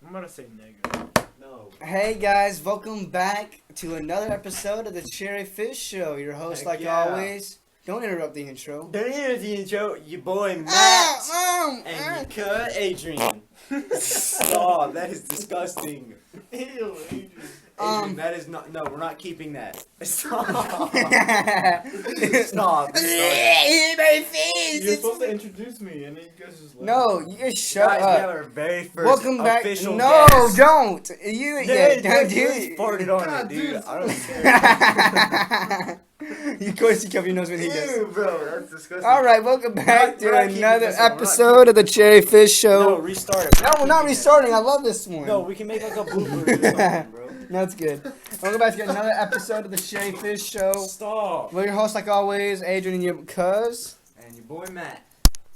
I'm gonna say negative. No. Hey guys, welcome back to another episode of the Cherry Fizz Show. Your host, Heck like yeah. always. Don't interrupt the intro. Don't hear the intro, your boy Matt and your cut Adrian. Stop, that is disgusting. Ew, Adrian. Adrian, that is not. No, we're not keeping that. Stop. Stop. My face. You're supposed to introduce me, and then you guys just. No, you shut Guys, we up. have our very first Welcome back. official No, guest. don't. You don't do Dude, farted on God, it, dude. dude. I don't care. Of course, you cover your nose when he does. Ew, bro, that's disgusting. All right, welcome back We're not to keeping another this one. We're not episode of the Cherry Fizz Show. No, restart it. No, we're not restarting. I love this one. No, we can make like a blooper or something, bro. No, it's good. Welcome back to another episode of the Cherry Fizz Show. Stop. We're your hosts, like always, Adrian and your cuz. And your boy Matt.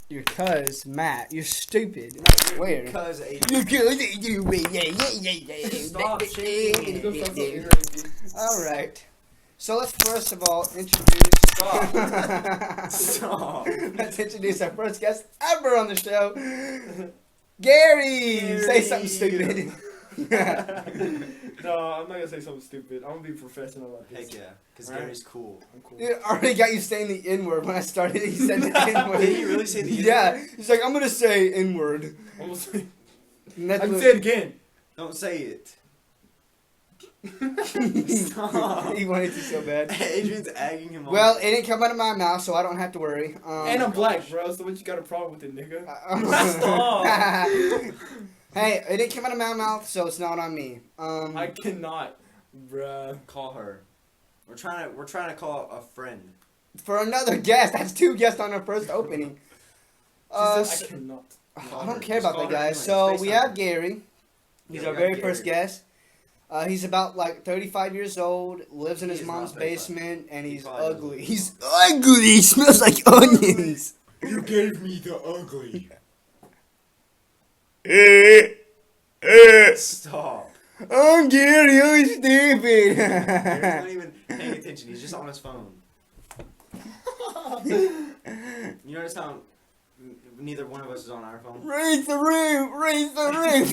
Your cuz, Matt. You're stupid. Where? Cuz Your Adrian. cuz. Stop shaking. Alright. So let's first of all introduce. Stop. Stop. Let's introduce our first guest ever on the show. Gary! Say something stupid. No, I'm not gonna say something stupid. I'm gonna be professional about this. Heck yeah, because Right. Gary's cool. I'm cool. It already got you saying the N-word when I started. He said the N-word. Did he really say the N-word? Yeah. He's like, I'm gonna say N-word. I'm gonna say. And I that's can what- say it again. Don't say it. He wanted to so bad. Adrian's agging him on. Well, it didn't come out of my mouth, so I don't have to worry. And I'm black, bro. So what you got a problem with it, nigga? Stop. Hey, it didn't come out of my mouth, so it's not on me. I cannot, bruh. Call her. We're trying to call a friend. For another guest, that's 2 guests on our first opening. I cannot. I don't care about Just that, call her guys. anyway. So we have Gary. He's Yeah, our we very got first Gary. guest. He's about like 35 years old, lives in He his is mom's not 35. basement, and he's probably doesn't. ugly. He's ugly. He smells like onions. You gave me the ugly. Stop. I'm Gary. I'm stupid. Gary's not even paying attention. He's just on his phone. You notice how neither one of us is on our phone? Raise the roof. Raise the roof.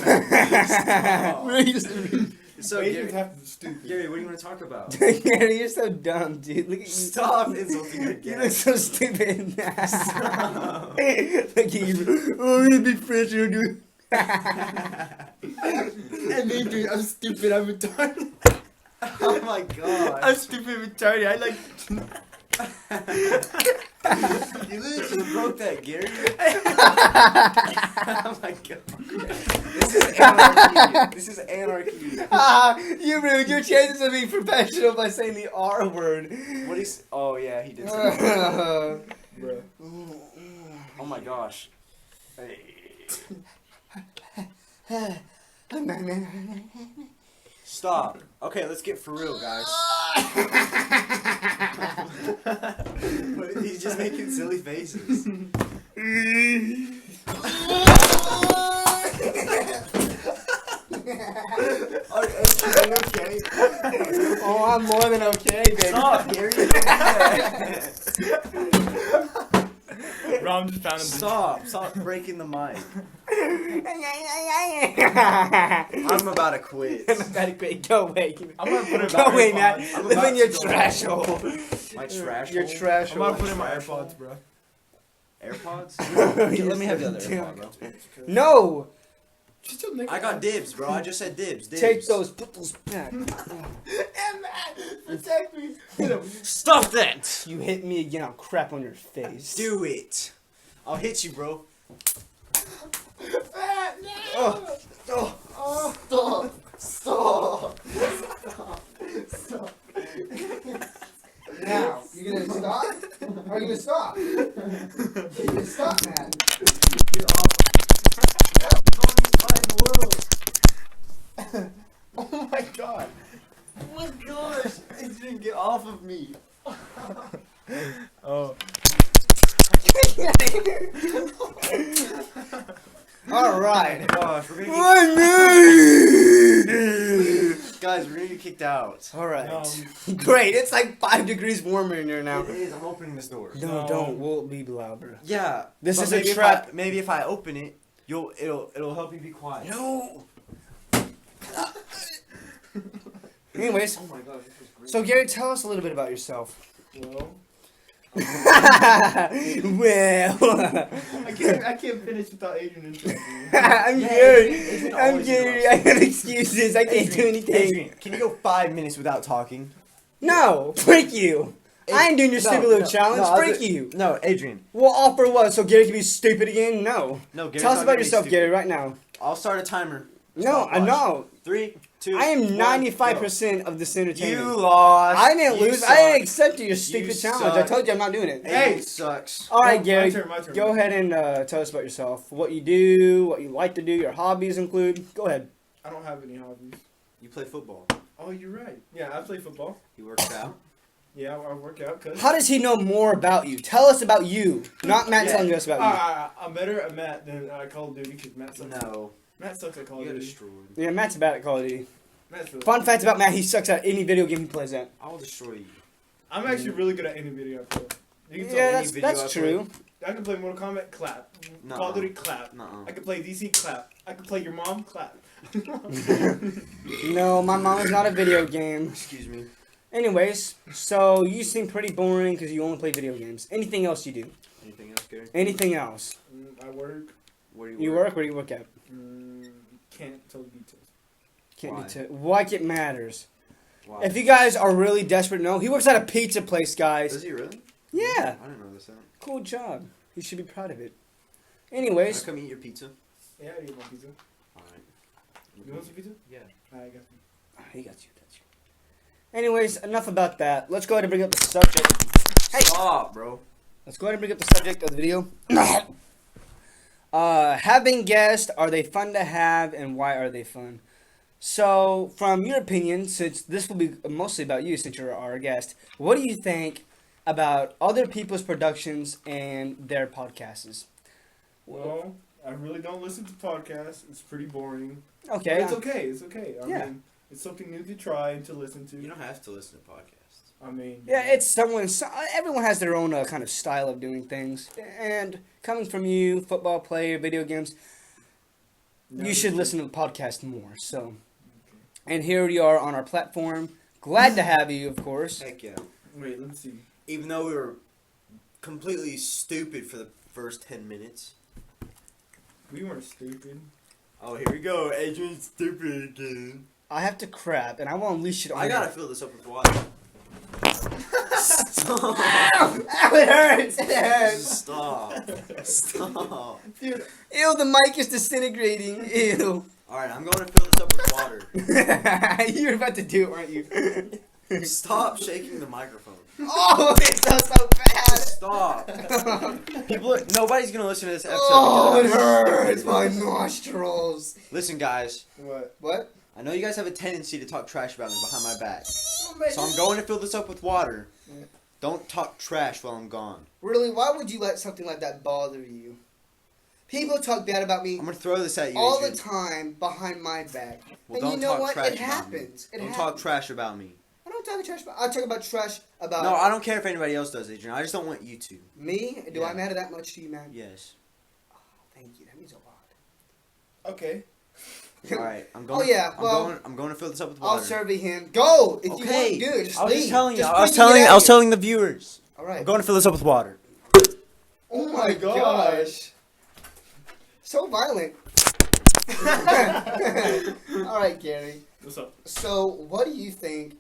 Stop. Raise the roof. So Asians Gary, have to be stupid. Gary, what do you want to talk about? Gary, you're so dumb, dude. Look at you. Stop insulting the You look guest. so stupid. Stop. Look at you. Oh, I'm gonna be friends with you. And Adrian, I'm stupid. I'm retarded. Oh my god. I'm stupid, retarded. I like. You literally just broke that, Gary. Oh my god. This is anarchy. This is anarchy. You ruined your chances of being professional by saying the R word. What is? Oh yeah, he did say that. Bruh. Oh my gosh. Hey. Stop. Okay, let's get for real, guys. He's just making silly faces. Are you okay? Oh, I'm more than okay, baby. Stop, Gary. Bro, I'm just pounding. Stop breaking the mic. I'm about to quit. I'm about to quit. Go away. I'm gonna put it Go back. away, Matt. I'm Live about in your to go trash home. hole. My trash Your hole? trash I'm gonna hole. put in my AirPods, bro. AirPods? Let me have the other AirPod, bro. No! I got dibs, bro. I just said dibs. Take those. Put those back. Protect me. Stop that! You hit me again, I'll crap on your face. Do it. I'll hit you, bro. Oh. Oh. Stop. Now, you gonna stop? Are you gonna stop? You gonna stop, man? Get off. Oh my god. Oh my gosh. It didn't get off of me. Oh. Alright. Gosh, we're gonna I get... Guys, we're gonna get kicked out. Alright. No. Great, it's like 5 degrees warmer in here now. It is. I'm opening this door. No, No. don't. We'll be louder. Yeah. This but is a maybe trap. Maybe if I open it, it'll help you be quiet. No. Anyways, Oh my gosh, this was great. so Gary, tell us a little bit about yourself. Well, Well, I can't finish without Adrian interrupting me. I'm Yeah, Gary. Adrian I'm always Gary. I interrupts. have excuses. I can't do anything. Adrian, can you go 5 minutes without talking? No, freak you. I ain't doing your stupid little challenge. Freak you. No, Adrian. Well, offer what? So Gary can be stupid again? No. No, Gary's Tell us not about gonna be yourself, stupid. Gary, right now. I'll start a timer. No, Stopwatch. no. 3, 2. I am 1, 95% of this go. entertainment. You lost. I didn't You lose. suck. I didn't accept your stupid You challenge. I suck. told you I'm not doing it. Hey, Hey. sucks. All right, My Gary. turn, my turn. Go ahead and tell us about yourself. What you do, what you like to do, your hobbies include. Go ahead. I don't have any hobbies. You play football. Oh, you're right. Yeah, I play football. He works out. Yeah, I work out. Cause How does he know more about you? Tell us about you, not Matt Yeah. telling us about I'm better at Matt than Call of Duty because Matt sucks. No, Matt sucks at Call you of got Duty. destroyed. you. Yeah, Matt's bad at Call of Duty. Matt's really Fun fact about Matt: he sucks at any video game he plays at. I will destroy you. I'm actually really good at any video I play. You can tell Yeah, any that's video I that's play. true. I can play Mortal Kombat, clap. Nuh-uh. Call of Duty, clap. Nuh-uh. I can play DC, clap. I can play your mom, clap. No, my mom is not a video game. Excuse me. Anyways, so you seem pretty boring because you only play video games. Anything else you do? Anything else, Gary? Anything else? I work. Where do You work? Where do you work at? Can't tell the details. Can't Why? be like it matters. Wow. If you guys are really desperate to know, he works at a pizza place, guys. Does he really? Yeah, I didn't know this. cool job. You should be proud of it. Can Anyways, I come eat your pizza? Yeah, you want pizza? Alright. You want some pizza? Yeah. Alright, I got you. he got you. Anyways, enough about that. Let's go ahead and bring up the subject. Hey, Stop, bro. let's go ahead and bring up the subject of the video. Having guests, are they fun to have, and why are they fun? So, from your opinion, since this will be mostly about you, since you're our guest, what do you think about other people's productions and their podcasts? Well, I really don't listen to podcasts. It's pretty boring. Okay. But it's okay. It's okay. I Yeah. mean, it's something new to try and to listen to. You don't have to listen to podcasts. I mean, Yeah, it's everyone has their own kind of style of doing things. And coming from you, football player, video games, you should listen to the podcast more. So, and here we are on our platform. Glad to have you, of course. Heck yeah. Wait, let's see. Even though we were completely stupid for the first 10 minutes. We weren't stupid. Oh, here we go. Adrian's stupid again. I have to crap, and I will unleash it on I you. gotta fill this up with water. Stop. Ow, it hurts. It hurts. Stop. Stop. Dude, Ew, the mic is disintegrating. Ew. Alright, I'm going to fill this up with water. You were about to do it, weren't you? Stop shaking the microphone. Oh, it's so bad. Stop. Nobody's gonna listen to this episode. Oh, it because- hurts my nostrils. Listen, guys. what? What? I know you guys have a tendency to talk trash about me behind my back. So I'm going to fill this up with water. Don't talk trash while I'm gone. Really, why would you let something like that bother you? People talk bad about me I'm gonna throw this at you, all Adrian. the time behind my back. Well, and don't you know talk what? trash It about happens. me. It Don't happens. talk trash about me. I don't talk trash about. I talk about trash about. No, I don't care if anybody else does, Adrian. I just don't want you to. Me? Do Yeah. I matter that much to you, man? Yes. Thank you. That means a lot. Okay. All right. I'm going. Oh, yeah, well, I'm going to fill this up with I'll water. survey him. Go if Okay. you want to. Just I was leave. just telling you. Just I was freaking telling. get I out was of here. telling the viewers. All right. I'm going to fill this up with water. Oh my gosh. So violent. All right, Gary. What's up? So, what do you think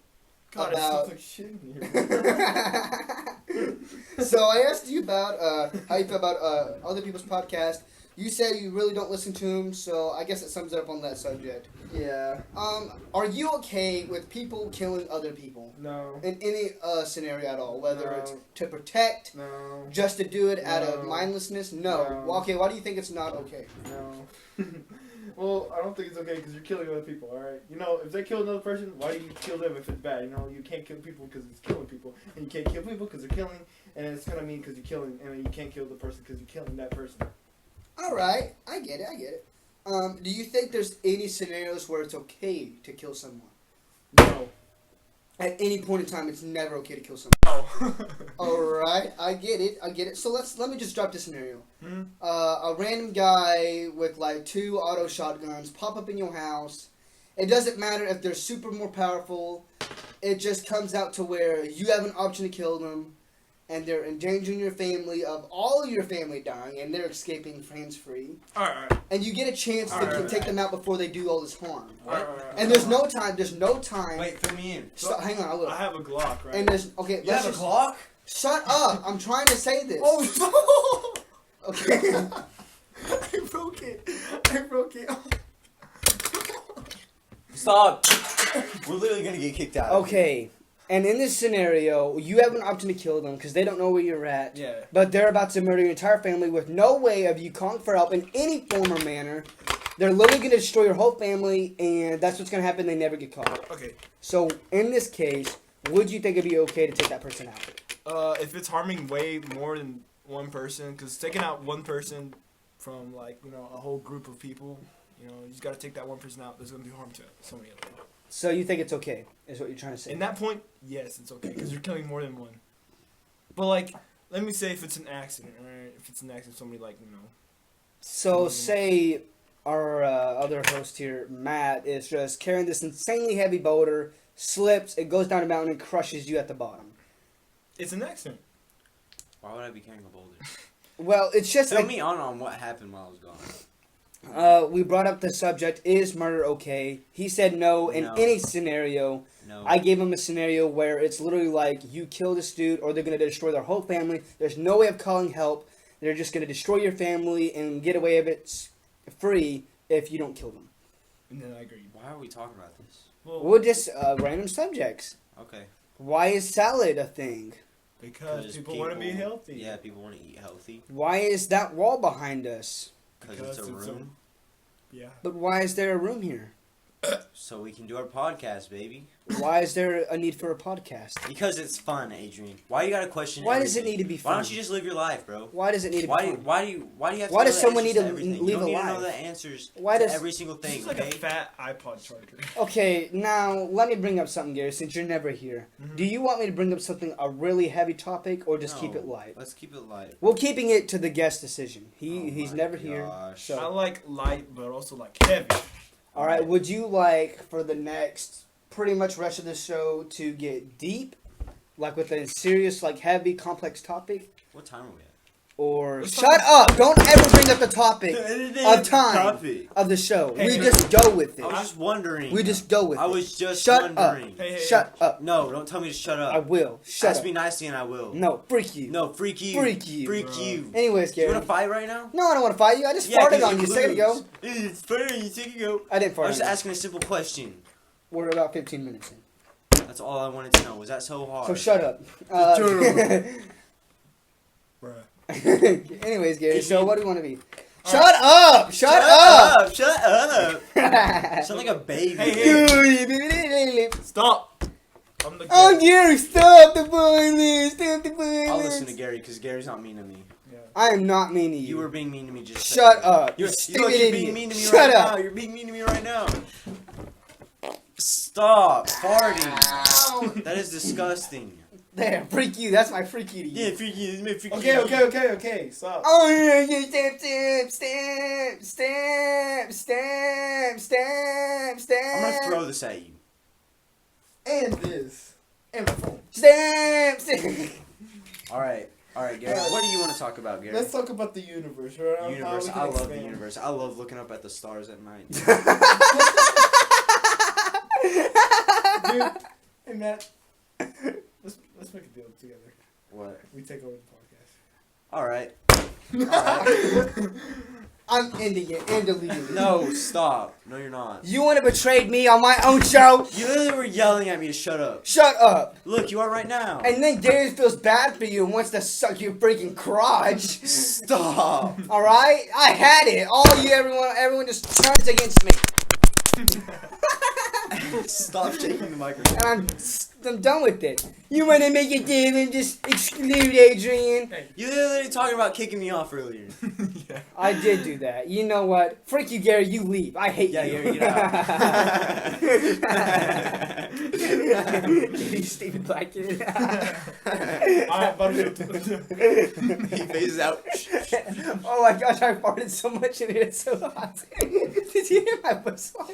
God, about? it smells like shit in here. So I asked you about how you feel about other people's podcast. You said you really don't listen to them, so I guess it sums it up on that subject. Yeah. Are you okay with people killing other people No. in any scenario at all? Whether No. it's to protect, No. just to do it out of No. mindlessness? No. No. Well, okay, why do you think it's not okay? No. Well, I don't think it's okay because you're killing other people, alright? You know, if they kill another person, why do you kill them if it's bad? You know, you can't kill people because it's killing people. And you can't kill people because they're killing. And it's going to mean because you're killing. And you can't kill the person because you're killing that person. All right, I get it. Do you think there's any scenarios where it's okay to kill someone? No. At any point in time, it's never okay to kill someone. No. All right, I get it. So let me just drop this scenario. Hmm? A random guy with like 2 auto shotguns pop up in your house. It doesn't matter if they're super more powerful it just comes out to where you have an option to kill them, and they're endangering your family of all of your family dying, and they're escaping hands-free. Alright. And you get a chance to take them out before they do all this harm. Alright. And there's no time. Wait, fill me in. Hang on a little. I have a Glock, right? And there's okay. You have a clock? Shut up! I'm trying to say this. Oh no! Okay. I broke it. Stop. We're literally gonna get kicked out. Okay. And in this scenario, you have an option to kill them because they don't know where you're at. Yeah. But they're about to murder your entire family with no way of you calling for help in any form or manner. They're literally going to destroy your whole family, and that's what's going to happen. They never get caught. Okay. So, in this case, would you think it'd be okay to take that person out? If it's harming way more than one person, because taking out one person from, like, you know, a whole group of people, you know, you just got to take that one person out. There's going to be harm to so many other people. So, you think it's okay, is what you're trying to say? In that point, yes, it's okay, because you're killing more than one. But, like, let me say if it's an accident, right? If it's an accident, somebody, like, you know. So, say our other host here, Matt, is just carrying this insanely heavy boulder, slips, it goes down a mountain, and crushes you at the bottom. It's an accident. Why would I be carrying a boulder? Well, it's just Fill like, me on what happened while I was gone. we brought up the subject, is murder okay? He said no in No. any scenario. No. I gave him a scenario where it's literally like you kill this dude or they're going to destroy their whole family. There's no way of calling help. They're just going to destroy your family and get away of it free if you don't kill them. And then I agree. Why are we talking about this? Well, Well, just random subjects. Okay. Why is salad a thing? because people want to be healthy. Yeah, people want to eat healthy. Why is that wall behind us? Because it's a room. Yeah. But why is there a room here? So we can do our podcast, baby. Why is there a need for a podcast? Because it's fun, Adrian. Why you gotta question Why does it everything? need to be Why fun? don't you just live your life, bro? Why does it need to be Why fun? do you have to Why know does the someone answers need to to everything? leave You don't a need life? to know the answers Why to does- every single thing, It's like okay? a fat iPod charger. Okay, now let me bring up something, Gary, since you're never here. Mhm. Do you want me to bring up something, a really heavy topic, or just No, keep it light? Let's keep it light. We're keeping it to the guest decision. Oh He's my never here. gosh. I So, like light, but also like heavy. all right, would you like for the next pretty much rest of the show to get deep, like with a serious, like heavy, complex topic? What time are we at? Or Let's shut talk- up! Don't ever bring up the topic of time Topic. of the show. Hey, We hey, just go with I it. was just wondering. We just go with I it. was just Shut wondering. Hey, hey, Shut up. No, don't tell me to shut up. I will. Shut Ask up. me nicely and I will. No, freak you. No, freak you. Freak you. Freak Bro. you. Anyways, Do you Gary. want to fight right now? No, I don't want to fight you. I just Yeah, farted 'cause on you a second ago. lose. It's funny, you second ago. I didn't I fart was on just you. asking a simple question. We're about 15 minutes in. That's all I wanted to know. Was that so hard? So shut up. Bruh. Anyways, Gary, so Adrian. what do you want to be? Shut up! Shut up! Shut up! Sound like a baby. Hey, Stop. I'm the Oh, guest. Gary, stop the violence! Stop the violence! I'll listen to Gary because Gary's not mean to me. Yeah. I am not mean to you. You were being mean to me just. Shut a second ago. up, you You're stupid being idiot. mean to me Shut right up. now. You're being mean to me right now. Stop farting. Ow. That is disgusting. There, freak you. That's my freak you to you. Yeah, freak you. Freak Okay, you. okay. Stop. Oh, yeah, stamp. I'm gonna throw this at you. And this. And the phone. Stamp. All right, Gary. What do you want to talk about, Gary? Let's talk about the universe, right? Universe. How I we can love the expand. universe. I love looking up at the stars at night. Dude, hey Matt, let's make a deal together. What? We take over the podcast. All right. I'm ending it and deleting it. No, stop. No, you're not. You want to betray me on my own show? You literally were yelling at me to shut up. Shut up. Look, you are right now. And then Gary feels bad for you and wants to suck your freaking crotch. Stop. All right? I had it. Everyone just turns against me. Stop shaking the microphone. And I'm done with it. You want to make a deal and just exclude Adrian? You literally talking about kicking me off earlier. Yeah. I did do that. You know what? Freak you, Gary. You leave. I hate Yeah, you. Gary, get You stupid black kid. Alright, but He phases out. Oh my gosh, I farted so much in it. It's so hot. Did you hear my whistle?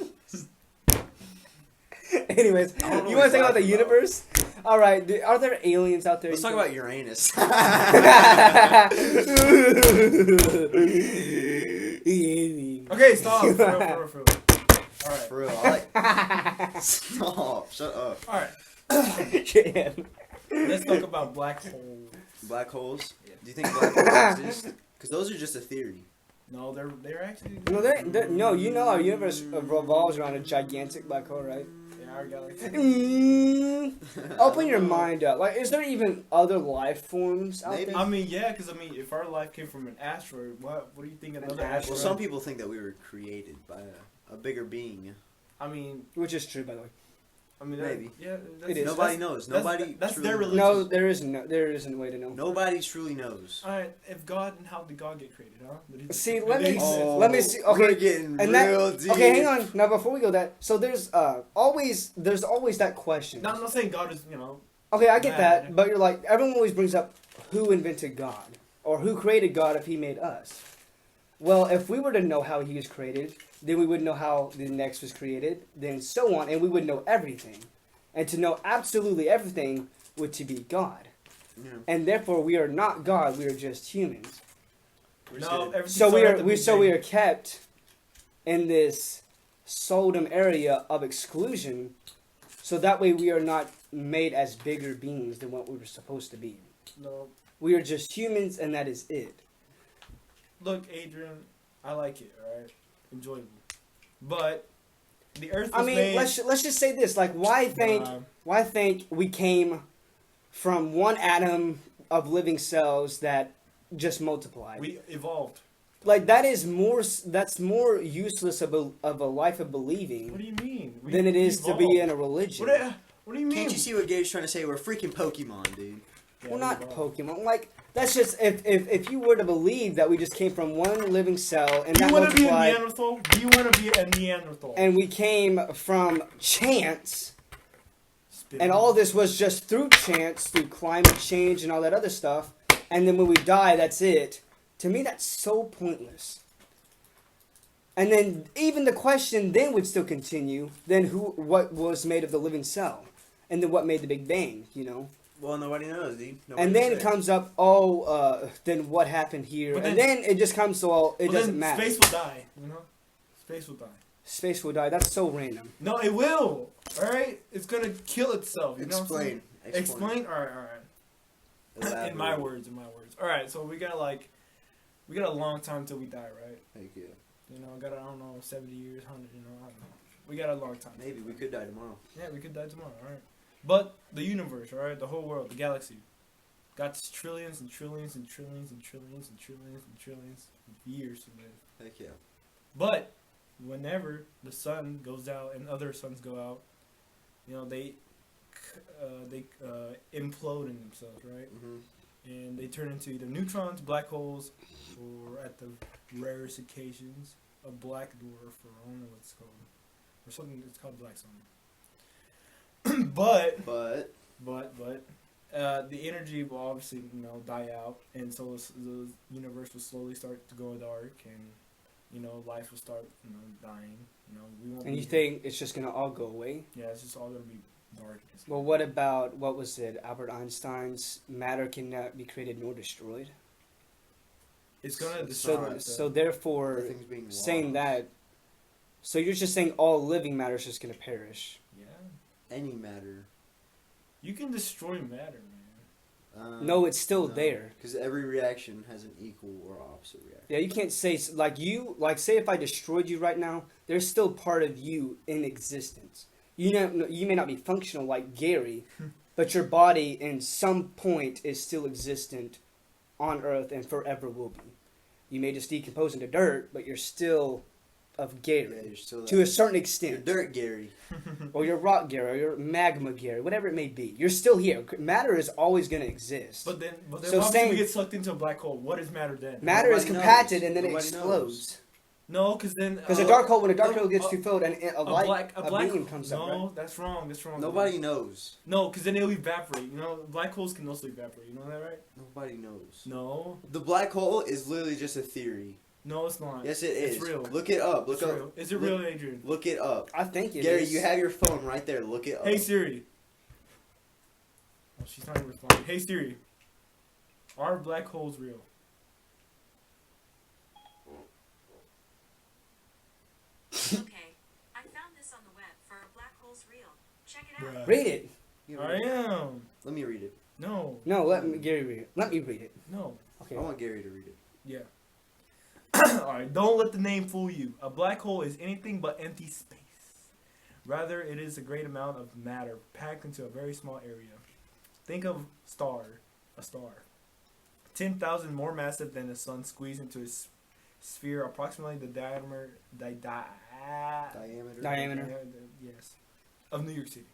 Anyways, I don't know you what want to talk about the he's universe? All right. Are there aliens out there? Let's talk about Uranus. Okay, stop. For real. All right. For real, Stop. Shut up. All right. Yeah. Let's talk about black holes. Black holes? Do you think black holes exist? Because those are just a theory. No, they're actually. No, no. You know our universe revolves around a gigantic black hole, right? Yeah, our galaxy. Open your mind up. Like, is there even other life forms out Maybe. there? I mean, yeah, because if our life came from an asteroid, what do you think another asteroid? Well, some people think that we were created by a bigger being. I mean, Which is true, by the way. Maybe. Yeah, It is. Nobody knows. Nobody. That's truly their knows. religion. No, there isn't a way to know. Nobody truly knows. All right, if God, how did God get created, huh? See, let me see. We're Okay, getting and real that. deep. Okay, hang on. Now, before we go that, so there's always that question. No, I'm not saying God is, Okay, I get that, Mad. but you're like everyone always brings up who invented God or who created God if He made us. Well, if we were to know how He was created, then we would know how the next was created, then so on, and we would know everything. And to know absolutely everything would to be God. Yeah. And therefore we are not God, we are just humans. No, So we are kept in this Sodom area of exclusion, so that way we are not made as bigger beings than what we were supposed to be. No. We are just humans, and that is it. Look, Adrian, I like it, alright? Enjoyable. But the earth was I mean, made... let's just say this: like, why think we came from one atom of living cells that just multiplied? We evolved. Like that's more useless of a life of believing. What do you mean? Than it is to be in a religion. What do you mean? Can't you see what Gabe's trying to say? We're freaking Pokemon, dude. Yeah, Well, we not evolved. Pokemon. Like that's just if you were to believe that we just came from one living cell and Do you that want to be a multiplied, Neanderthal? Do you want to be a Neanderthal? and we came from chance, Spit and on all it. this was just through chance, through climate change and all that other stuff, and then when we die, that's it. To me, that's so pointless. And then even the question then would still continue. Then what was made of the living cell, and then what made the Big Bang? You know. Well, nobody knows, dude. And then it comes up, then what happened here? But And then it just comes to all, it Well, doesn't then matter. Space will die, Space will die. Space will die. That's so random. No, it will. Alright? It's gonna kill itself. You know what I'm saying? Explain. Alright. Elaborate. In my words. Alright, so we got a long time till we die, right? Thank you. You know, I don't know, 70 years, 100, I don't know. We got a long time. Maybe we could die tomorrow. Yeah, we could die tomorrow, alright? But the universe, alright? The whole world, the galaxy, got trillions and trillions and trillions and trillions and trillions and trillions of years to live. Heck yeah. But whenever the sun goes out and other suns go out, they implode in themselves, right? Mm-hmm. And they turn into either neutrons, black holes, or at the rarest occasions, a black dwarf, or I don't know what it's called, or something. It's called black sun. But the energy will obviously die out, and so the universe will slowly start to go dark, and life will start dying. We won't. And be you here. think it's just going to all go away? Yeah, it's just all gonna be darkness. Well, what about, what was it, Albert Einstein's matter cannot be created nor destroyed? It's gonna So, destroy. so therefore, Everything's being saying lost. that, so you're just saying all living matter is just going to perish. Yeah, Any matter. you can destroy matter, man. No, it's still there. Because every reaction has an equal or opposite reaction. Yeah, you can't say, say if I destroyed you right now, there's still part of you in existence. You may not be functional like Gary, but your body in some point is still existent on Earth and forever will be. You may just decompose into dirt, but you're still of Gary Yeah, you're still to a certain You're extent. Dirt Gary. Or you're rock Gary, or you're magma Gary, whatever it may be. You're still here. Matter is always going to exist. But then So once saying- we get sucked into a black hole, what is matter then? Matter is Nobody compacted knows. and then it Nobody explodes. No, because then Because when a dark hole gets too filled and a black beam comes up, No, right? that's wrong. That's wrong. Nobody knows. No, because then it'll evaporate. Black holes can also evaporate. You know that, right? Nobody knows. No. The black hole is literally just a theory. No, it's not. Yes, it is. It's real. Look it up. Look It's up. real. Is it real, Adrian? Look it up. I think it Gary, is. you have your phone right there. Look it up. Hey Siri. Oh, she's not even responding. Hey Siri. Are black holes real? Okay, I found this on the web for black holes real. Check it out. Bruh. Read it. You I read it? am. Let me read it. No. No, let me, Gary read it. Let me read it. No. Okay. I want Gary to read it. Yeah. Alright, don't let the name fool you. A black hole is anything but empty space. Rather, it is a great amount of matter packed into a very small area. Think of a star. 10,000 more massive than the sun squeezed into a sphere approximately the diameter yes, of New York City.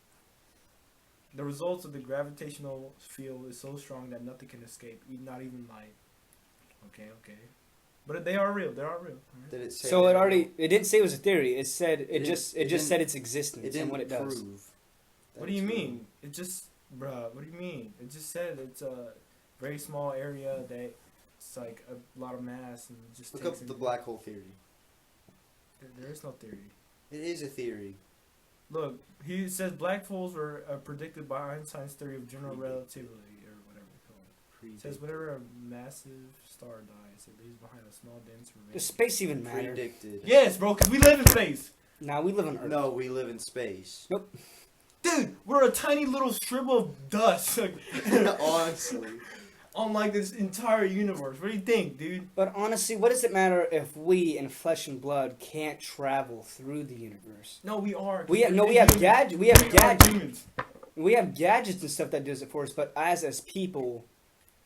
The results of the gravitational field is so strong that nothing can escape, not even light. Okay. But they are real. They are real. Right? Did it say So that? it didn't say it was a theory. It said It just didn't- said its existence It didn't and what it does. prove that What do you it's mean? real. It just, bruh, what do you mean? It just said it's a very small area that it's like a lot of mass and it just Look takes up the black hole theory. There is no theory. It is a theory. Look, he says black holes were predicted by Einstein's theory of general relativity, or whatever it's called. It says whenever a massive star dies, it leaves behind a small dense remaining. Does space even matter? Predicted. Yes, bro, because we live in space. Now we live on Earth. No, we live in space. Dude, we're a tiny little strip of dust Honestly. on like this entire universe. What do you think, dude? But honestly, what does it matter if we in flesh and blood can't travel through the universe? No, we are. We have humans. gadgets. We We have are gadgets. humans. We have gadgets and stuff that does it for us. But as people,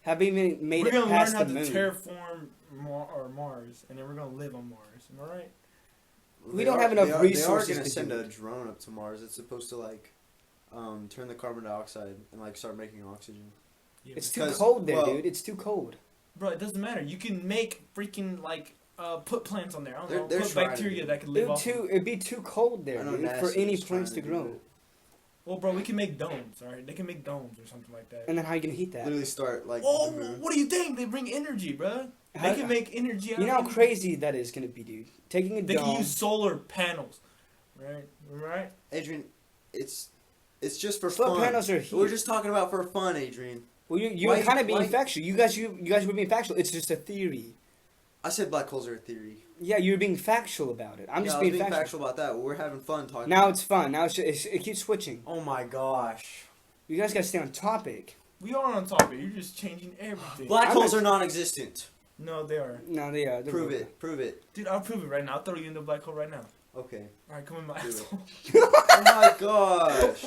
have even made We're it gonna learn past how the to moon. terraform Mars, and then we're gonna live on Mars. Am I right? We don't have enough resources They are to gonna send do a it. drone up to Mars. It's supposed to like turn the carbon dioxide and like start making oxygen. Yeah, It's but- too Because- cold there, well- dude. It's too cold. Bro, it doesn't matter. You can make freaking like put plants on there. I don't know. They're Put trying to bacteria do that can live off. It'd be too cold there, I know dude, for NASA any is trying plants to do grow. it. Well, bro, we can make domes. All right, they can make domes or something like that. And then how you gonna heat that? Literally start like Oh, the moon. what do you think? They bring energy, bro. How- They can make energy out You know of how anything. crazy that is gonna be, dude. Taking a They dome. can use solar panels, right? Right? Adrian, it's just for Solar fun. panels are heat. We're just talking about for fun, Adrian. Well, you're Why- kind of being why- factual. You guys were being factual. It's just a theory. I said black holes are a theory. Yeah, you're being factual about it. I'm just I was being factual. about that. We're having fun talking. Now it's fun. Now it keeps switching. Oh my gosh. You guys gotta stay on topic. We are on topic. You're just changing everything. Black I'm holes a- are non-existent. No, they are. No, they are. Prove it. Prove it. Dude, I'll prove it right now. I'll throw you in the black hole right now. Okay. All right, come in my Do it. asshole. Oh my gosh.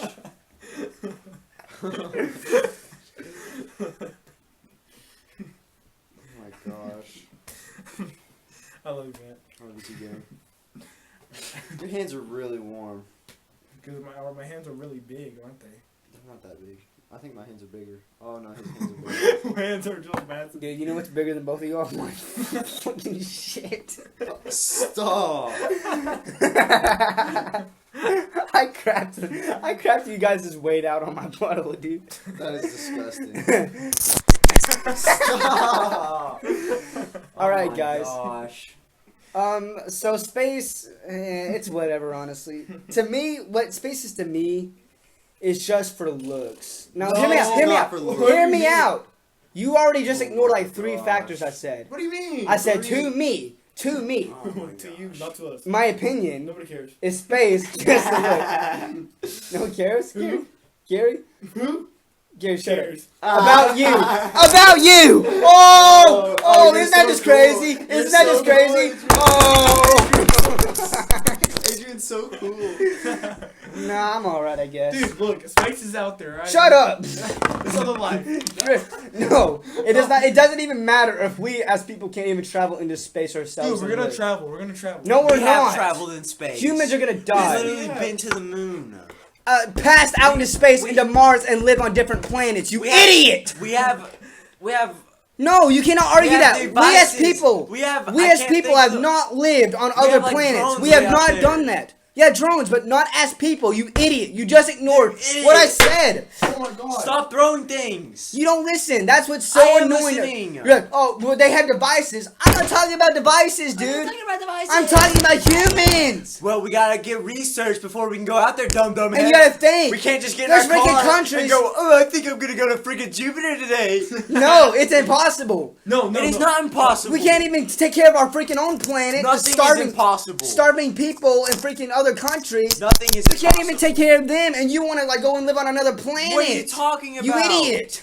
Oh my gosh. I love you, man. Where did you go? Your hands are really warm. Because my hands are really big, aren't they? They're not that big. I think my hands are bigger. Oh no, his hands are bigger. My hands are just massive. Dude, you know what's bigger than both of you? Oh my fucking shit. Stop. I crapped you guys' weight out on my bottle, dude. That is disgusting. Stop. All right, my guys. Gosh. So space, it's whatever, honestly. To me, what space is to me is just for looks. Now, No, hear me out, hear me not out, for looks. hear What do me you mean? out. You already just Oh ignored my like 3 gosh. factors I said. What do you mean? I said What do you to me, Oh my to you, gosh. not to us. my opinion Nobody cares. is space just for looks. No one cares? Who? Gary? Who Gary, shut up. cares? About you! About you! Oh! Oh, you're isn't that so just crazy? cool. Isn't You're that so just crazy? Oh! Adrian's so cool. Nah, I'm alright, I guess. Dude, look, space is out there, right? Shut up! It's other life. No, it does not. It doesn't even matter if we, as people, can't even travel into space ourselves. Dude, we're gonna anyway. travel. We're gonna travel. No, we're We not. have traveled in space. Humans are gonna We've die. literally Yeah. been to the moon. Passed out into space, into Mars, and live on different planets. You We have- idiot! We have. No, you cannot argue have that. We as devices. people, We have. we I as can't people think have of- not lived on We other have, like, planets. drones We have way out not there. done that. Yeah, drones, but not as people. You idiot. You just ignored what I said. Oh my god. Stop throwing things. You don't listen. That's what's so I am annoying. listening. You're like, oh, well, they have devices. I'm not talking about devices, dude. I'm talking about devices. I'm talking about humans. Well, we gotta get research before we can go out there, dumb And head. you gotta think. We can't just get There's in our freaking car countries- and go, oh, I think I'm gonna go to freaking Jupiter today. No, it's impossible. No, It is not impossible. We can't even take care of our freaking own planet. Nothing starving, is impossible. Starving people in freaking other countries. Nothing is We can't impossible. even take care of them, and you want to like go and live on another planet. What are you talking about? You idiot!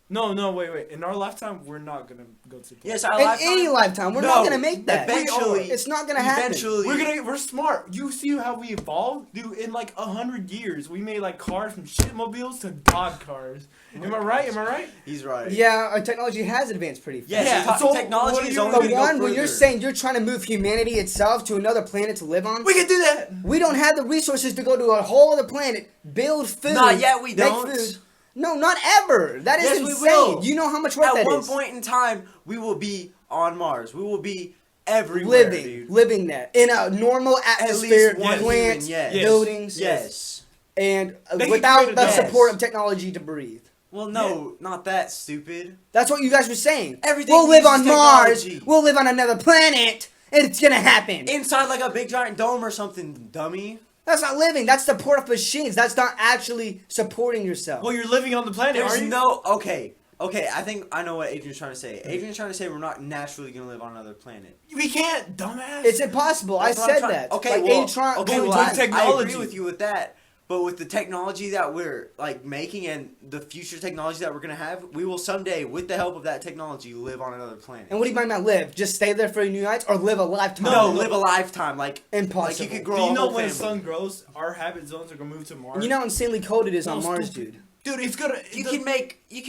No, wait. In our lifetime, we're not gonna go to the planet. Yes, our In lifetime. any lifetime, we're No, not gonna make that. Eventually, It's not gonna happen. Eventually, We're smart. You see how we evolved, dude? In like 100 years, we made like cars from shitmobiles to god cars. Am I right? He's right. Yeah, our technology has advanced pretty fast. Yes, Yeah, so what technology are is you- only But gonna go one, when you're further. saying you're trying to move humanity itself to another planet to live on, We can do that. we don't have the resources to go to a whole other planet, build food. Not yet, we make don't. food. No, not ever. That is Yes, we insane. will. You know how much work At that one is? point in time, we will be on Mars. We will be everywhere, dude. living there in a normal atmosphere, least one plants, human, yes. buildings, Yes. and They can without create the a- support of technology to breathe. Well, no, not that stupid. That's what you guys were saying. Everything we'll live on uses Mars. technology. We'll live on another planet, and it's gonna happen. Inside like a big giant dome or something, dummy. That's not living. That's support of machines. That's not actually supporting yourself. Well, you're living on the planet, There's aren't you? no okay. I think I know what Adrian's trying to say. Adrian's trying to say we're not naturally gonna live on another planet. We can't, dumbass. It's impossible. That's I what I'm said trying- that. Okay, Like, well, Atron- okay, with well, I technology. agree with you with that. But with the technology that we're like making and the future technology that we're gonna have, we will someday, with the help of that technology, live on another planet. And what do you mean by live? Just stay there for new nights, or live a lifetime? No, live a lifetime. Like Impossible. Like you could Do grow you a know whole when the family. sun grows, our habit zones are gonna move to Mars? You know how insanely cold it is on No, Mars, stupid. dude. Dude, it's gonna. You can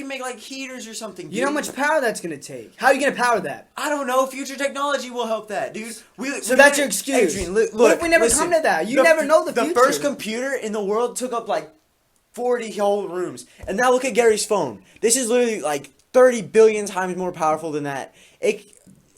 make like heaters or something. Dude. You know how much power that's gonna take? How are you gonna power that? I don't know. Future technology will help that, dude. So that's your excuse. Adrian, What look, if we never listen, come to that? You never know the future. The first computer in the world took up like 40 whole rooms, and now look at Gary's phone. This is literally like 30 billion times more powerful than that.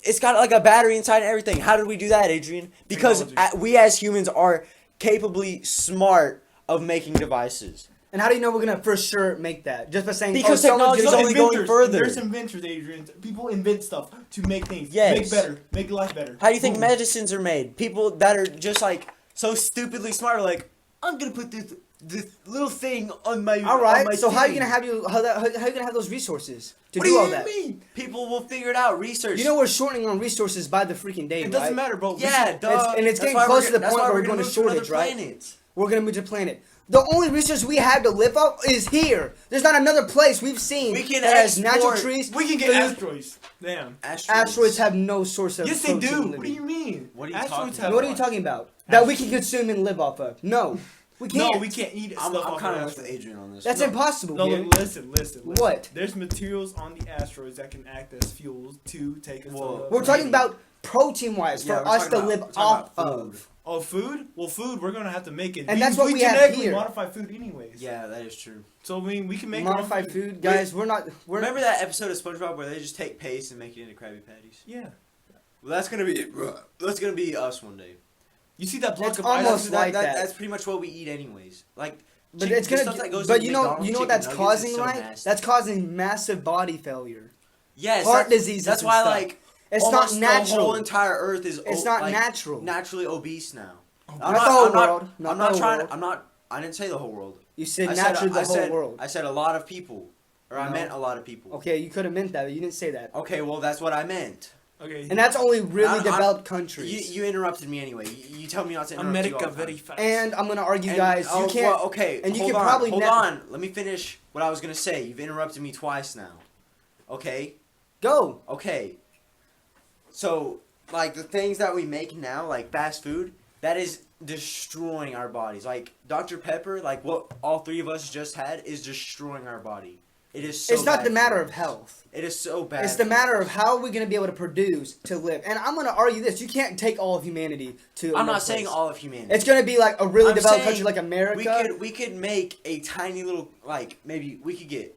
It's got like a battery inside and everything. How did we do that, Adrian? Because Technology. we as humans are capably smart of making devices. And how do you know we're gonna for sure make that? Just by saying Because someone's technology is gonna- only going further. There's inventors, Adrian. People invent stuff to make things. Yes. Make better. Make life better. How do you think Boom. medicines are made? People that are just like so stupidly smart are like, I'm gonna put this little thing on my. All on right. my So how are you thing." gonna how you gonna have those resources to What do do all you that? mean? People will figure it out. Research. You know we're shorting on resources by the freaking day, It right? doesn't matter, bro. Yeah, duh. and it's That's getting why close we're to the that's point why where we're gonna going to move another shortage, right? planet. We're gonna move to planet. The only resource we have to live off is here. There's not another place we've seen We can that has natural export- trees. We can get food. asteroids. Damn. Asteroids have no source of Yes, they protein do. living. What do you mean? What are you Asteroids talking have What are you one. talking about? That we can consume and live off of? No, we can't. No, we can't eat I'm stuff off kind of of with asteroids. Adrian on this. That's No. impossible, No, Gary. look, listen. What? There's materials on the asteroids that can act as fuels to take us. Whoa. We're talking about protein-wise Yeah, for we're us talking to about- live we're talking off about of. food. Oh, food? Well, food, we're gonna have to make it. And that's what we have genetically here. modify food anyways. Yeah, that is true. So I mean, we can make our own Modified food, guys. We're not. We're Remember that episode of SpongeBob where they just take paste and make it into Krabby Patties? Yeah. Well, that's gonna be us one day. You see that block It's of almost ice? like that. That's pretty much what we eat anyways. Like, But chicken- it's the gonna. stuff that goes But in you know McDonald's what chicken that's nuggets causing, is so right? nasty. That's causing massive body failure. Yes, heart that's- diseases That's and why, stuff. like, It's almost not the natural. whole entire Earth is. It's not like, natural. Naturally obese now. Not the whole world. Not I'm the not whole trying. world. I'm not. I didn't say the whole world. You said I naturally the I whole said, world. I said a lot of people, or I No. meant a lot of people. Okay, you could have meant that, but you didn't say that. Okay, well that's what I meant. Okay. And that's only really I'm- developed countries. You interrupted me anyway. You tell me not to interrupt you America all the time. very fast. And I'm gonna argue, And- guys. You oh, can't. well, okay, and you hold can on, probably hold never- on. Let me finish what I was gonna say. You've interrupted me twice now. Okay. Go. Okay. So, like the things that we make now, like fast food, that is destroying our bodies. Like Dr. Pepper, like what all three of us just had, is destroying our body. It is so It's not bad the for matter us. of health. It is so bad. It's the for matter us. of how are we going to be able to produce to live. And I'm going to argue this. You can't take all of humanity to I'm another not saying place. all of humanity. It's going to be like a really I'm developed saying country like America. We could make a tiny little, like, maybe we could get,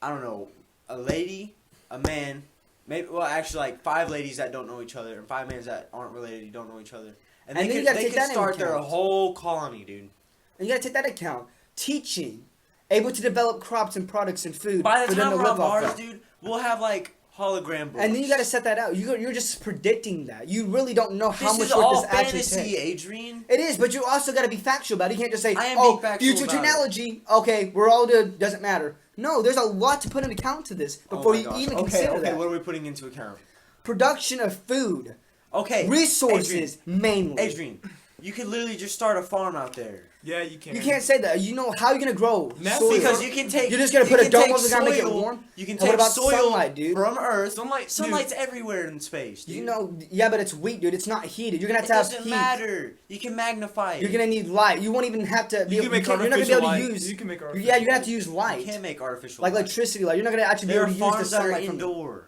I don't know, a lady, a man, maybe, well, actually, like 5 ladies that don't know each other and 5 men that aren't related, don't know each other. And then they you could, gotta they take could that into start their account. whole colony, dude. And you gotta take that account. Teaching, able to develop crops and products and food By the for them time to we're on live off Mars, of. dude, we'll have like hologram boards. And then you gotta set that out. You're just predicting that. You really don't know how This much is work all this actually fantasy, takes. Adrian. It is, but you also gotta be factual about it. You can't just say, I am "Oh, being factual future about it. technology. Okay, we're all good. Doesn't matter." No, there's a lot to put into account to this before you even consider that. What are we putting into account? Production of food, Okay, resources mainly. Adrian, you could literally just start a farm out there. Yeah, you can. You can't say that. You know how you're gonna grow That's soil. Because you can take. You're just gonna you put a can dome take over the ground, make it soil- warm? You can And what take about soil sunlight, dude? from Earth. Sunlight, Sunlight's everywhere in space, dude. You know, yeah, but it's weak, dude. It's not heated. You're gonna have it to have doesn't heat. matter. You can magnify it. You're gonna need light. You won't even have to. Be You able, can make you're not gonna be artificial able to light. use. You can make Yeah, artificial you're gonna have to light. use You light, can't make artificial like light. electricity light. You're not gonna actually be There able are to use the farms that are sunlight from. indoor.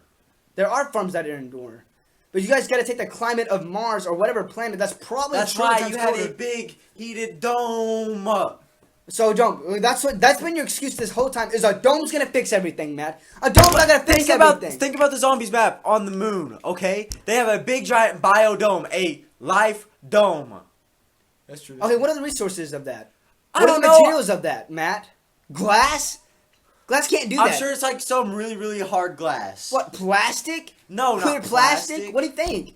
There are farms that are indoor, but you guys gotta take the climate of Mars or whatever planet. That's probably That's 20 why times you have a colder. big heated dome. So don't. That's been your excuse this whole time. Is a dome's gonna fix everything, Matt? A dome's not gonna fix everything. Think about the zombies map on the moon, okay? They have a big giant biodome, a life dome. That's true. Okay, what are the resources of that? I What are don't the know. materials of that, Matt? Glass? Glass can't do that. I'm sure it's like some really, really hard glass. What, plastic? No, Clear not plastic? What do you think?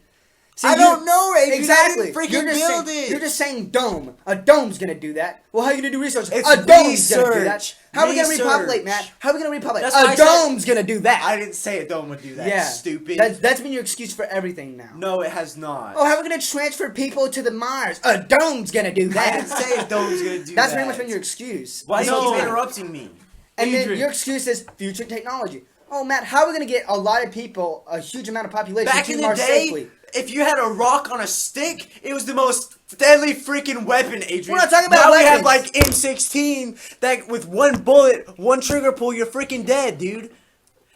See, I don't know, Adrian. I Exactly. didn't freaking you're just build saying, it. You're just saying dome. A dome's gonna do that. Well, how are you gonna do resources? It's a dome's gonna do that. research. How are we gonna Research. repopulate, Matt? How are we gonna repopulate? That's why I A said- dome's gonna do that. I didn't say a dome would do that. yeah. Stupid. That's been your excuse for everything now. No, it has not. Oh, how are we gonna transfer people to the Mars? A dome's gonna do I that. didn't say a dome's gonna do That's that. pretty much been your excuse. Why do This you whole keep time. interrupting me? And then Adrian. your excuse is future technology. Oh, Matt, how are we going to get a lot of people, a huge amount of population Back to in the Mars day, safely? if you had a rock on a stick, it was the most deadly freaking weapon, Adrian. We're not talking about now we have weapons. like M16 that with one bullet, one trigger pull, you're freaking dead, dude.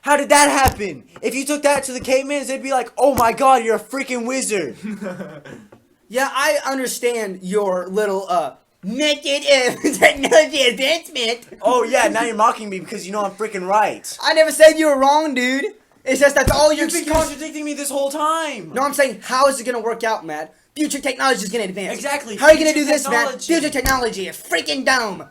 How did that happen? If you took that to the cavemans, they'd be like, "Oh my god, you're a freaking wizard." Yeah, I understand your little, method of technology advancement. Oh yeah, now you're mocking me because you know I'm freaking right. I never said you were wrong, dude. It's just that's all your You've been excuse. contradicting me this whole time. No, I'm saying, how is it going to work out, Matt? Future technology is going to advance. Exactly, How are you going to do future this, Matt? technology. Future technology, a freaking dome.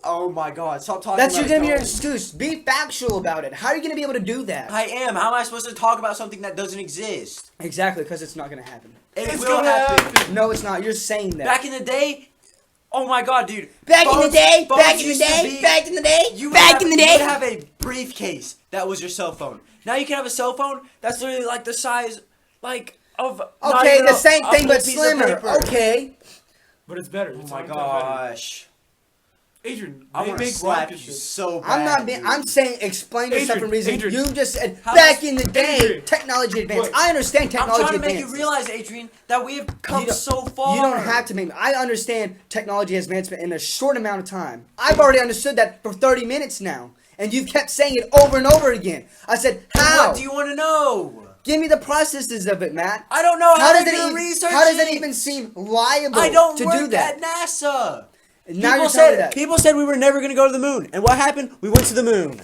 Oh my god, stop talking That's about going to be your domes. excuse. Be factual about it. How are you going to be able to do that? I am. How am I supposed to talk about something that doesn't exist? Exactly, because it's not going to happen. It It's will gonna happen. happen. No, it's not. You're saying that. Back in the day, oh my god, dude. Back in the Phones- day, phones back in the used to day, be- back in the day, You would back have- in the You day. would have a briefcase that was your cell phone. Now you can have a cell phone that's literally like the size, like of. not Okay, even the a- same a thing full but piece of slimmer. paper. Okay. But it's better. Oh It's my 100 times better. gosh. Adrian, I they want to make slap rockets. you so bad. I'm not being. dude. I'm saying explain yourself Adrian, and reason. Adrian. You just said How back does- in the day, Adrian. technology advanced. Look, I understand I'm technology trying to make advanced. you realize, Adrian, that we have You come don't- so far. You don't have to make. I understand technology advancement in a short amount of time. I've already understood that for 30 minutes now, and you've kept saying it over and over again. I said, how? What do you want to know? Give me the processes of it, Matt. I don't know how, does to it do even, research. How does that even seem liable I don't to work do that? at NASA. Now you're telling me that. People said we were never going to go to the moon, and what happened? We went to the moon.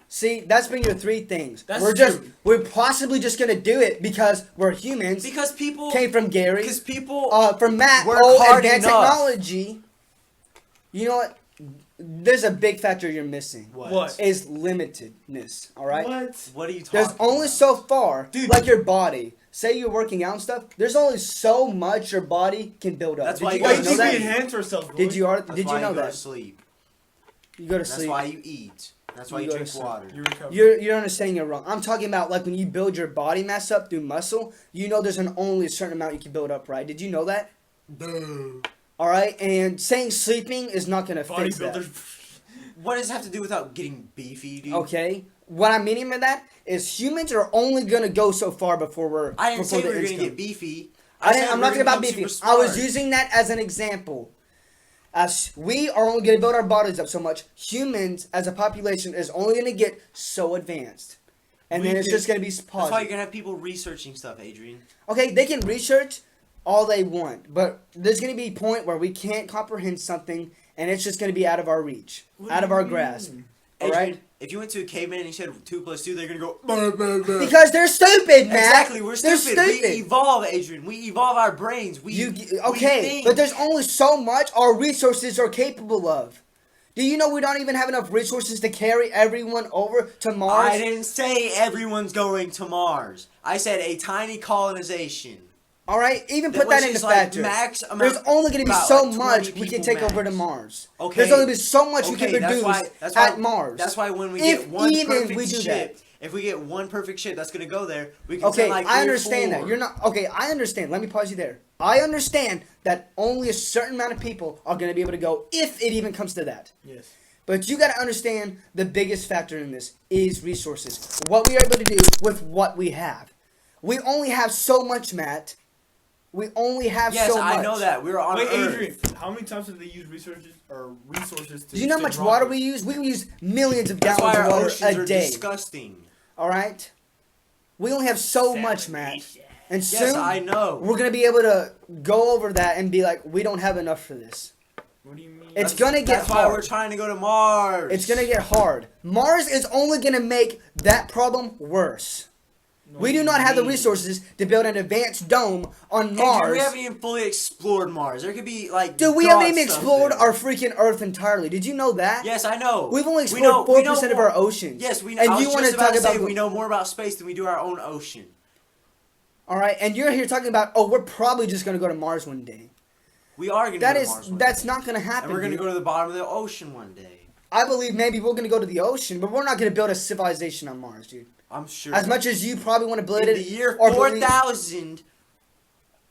See, that's been your three things. That's true. We're possibly just gonna do it because we're humans. Because people Came from Gary. Because people From Matt, work old hard advanced enough. technology. You know what? There's a big factor you're missing. What? Is limitedness. All right. What are you talking There's only about? so far, Dude. like your body. Say you're working out and stuff. There's only so much your body can build up. That's Did why you you Why guys you know think that? we enhance ourselves? Boy? Did you That's did why you know go to that? sleep. You go to That's sleep. why you eat. That's why You you go to drink sleep. water. You recover. You're understanding it wrong. I'm talking about like when you build your body mass up through muscle. You know there's only a certain amount you can build up, right? Did you know that? All right, and saying sleeping is not gonna fix that. Bodybuilders. What does it have to do without getting beefy, dude? Okay, what I'm meaning by that is humans are only gonna go so far before we're. I didn't say before we were the going ends to come. get beefy. I'm said not we're talking about gonna become beefy. super I was smart. using that as an example. As we are only going to build our bodies up so much, humans as a population is only going to get so advanced. And We then it's can- just going to be That's why positive. you're going to have people researching stuff, Adrian. Okay, they can research all they want, but there's going to be a point where we can't comprehend something and it's just going to be out of our reach, What out do of you our mean? grasp. All right. If you went to a caveman and you said 2 + 2, they're gonna go. Because they're stupid, man. Exactly, we're They're stupid. We evolve, Adrian. We evolve our brains. We think. but there's only so much our resources are capable of. Do you know we don't even have enough resources to carry everyone over to Mars? I didn't say everyone's going to Mars. I said a tiny colonization. All right, even put that into factor. Max amount, there's only going to be so much we can take over to Mars. Okay. There's only be so much we can produce at Mars. That's why when we get one perfect ship, if we get one perfect ship that's going to go there, we can send like 3 I understand or 4. that. You're not okay. I understand. Let me pause you there. I understand that only a certain amount of people are going to be able to go, if it even comes to that. Yes. But you got to understand the biggest factor in this is resources. What we are able to do with what we have. We only have so much, Matt. We only have so much. Yes, I know that. We're on Earth. Adrian, how many times did they use resources to... Do you know how much water we use? We use millions of gallons That's why of our water oceans a are day. disgusting. All right? We only have so much, Matt. And soon, Yes, I know. we're going to be able to go over that and be like, we don't have enough for this. What do you mean? It's going to get That's hard. why we're trying to go to Mars. It's going to get hard. Mars is only going to make that problem worse. We do not have the resources to build an advanced dome on Mars. Dude, we haven't even fully explored Mars. There could be like. Dude, we haven't even stuff explored there. our freaking Earth entirely. Did you know that? Yes, I know. We've only explored 4% of our oceans. Yes, we know. And I you was want just to talk to say about we know more about space than we do our own ocean. All right, and you're here talking about, oh, we're probably just going to go to Mars one day. We are going to go to Mars one That's day. not going to happen. And we're going to dude. go to the bottom of the ocean one day. I believe maybe we're going to go to the ocean, but we're not going to build a civilization on Mars, dude. I'm sure. As much as you probably want to build in it. the year or 4000,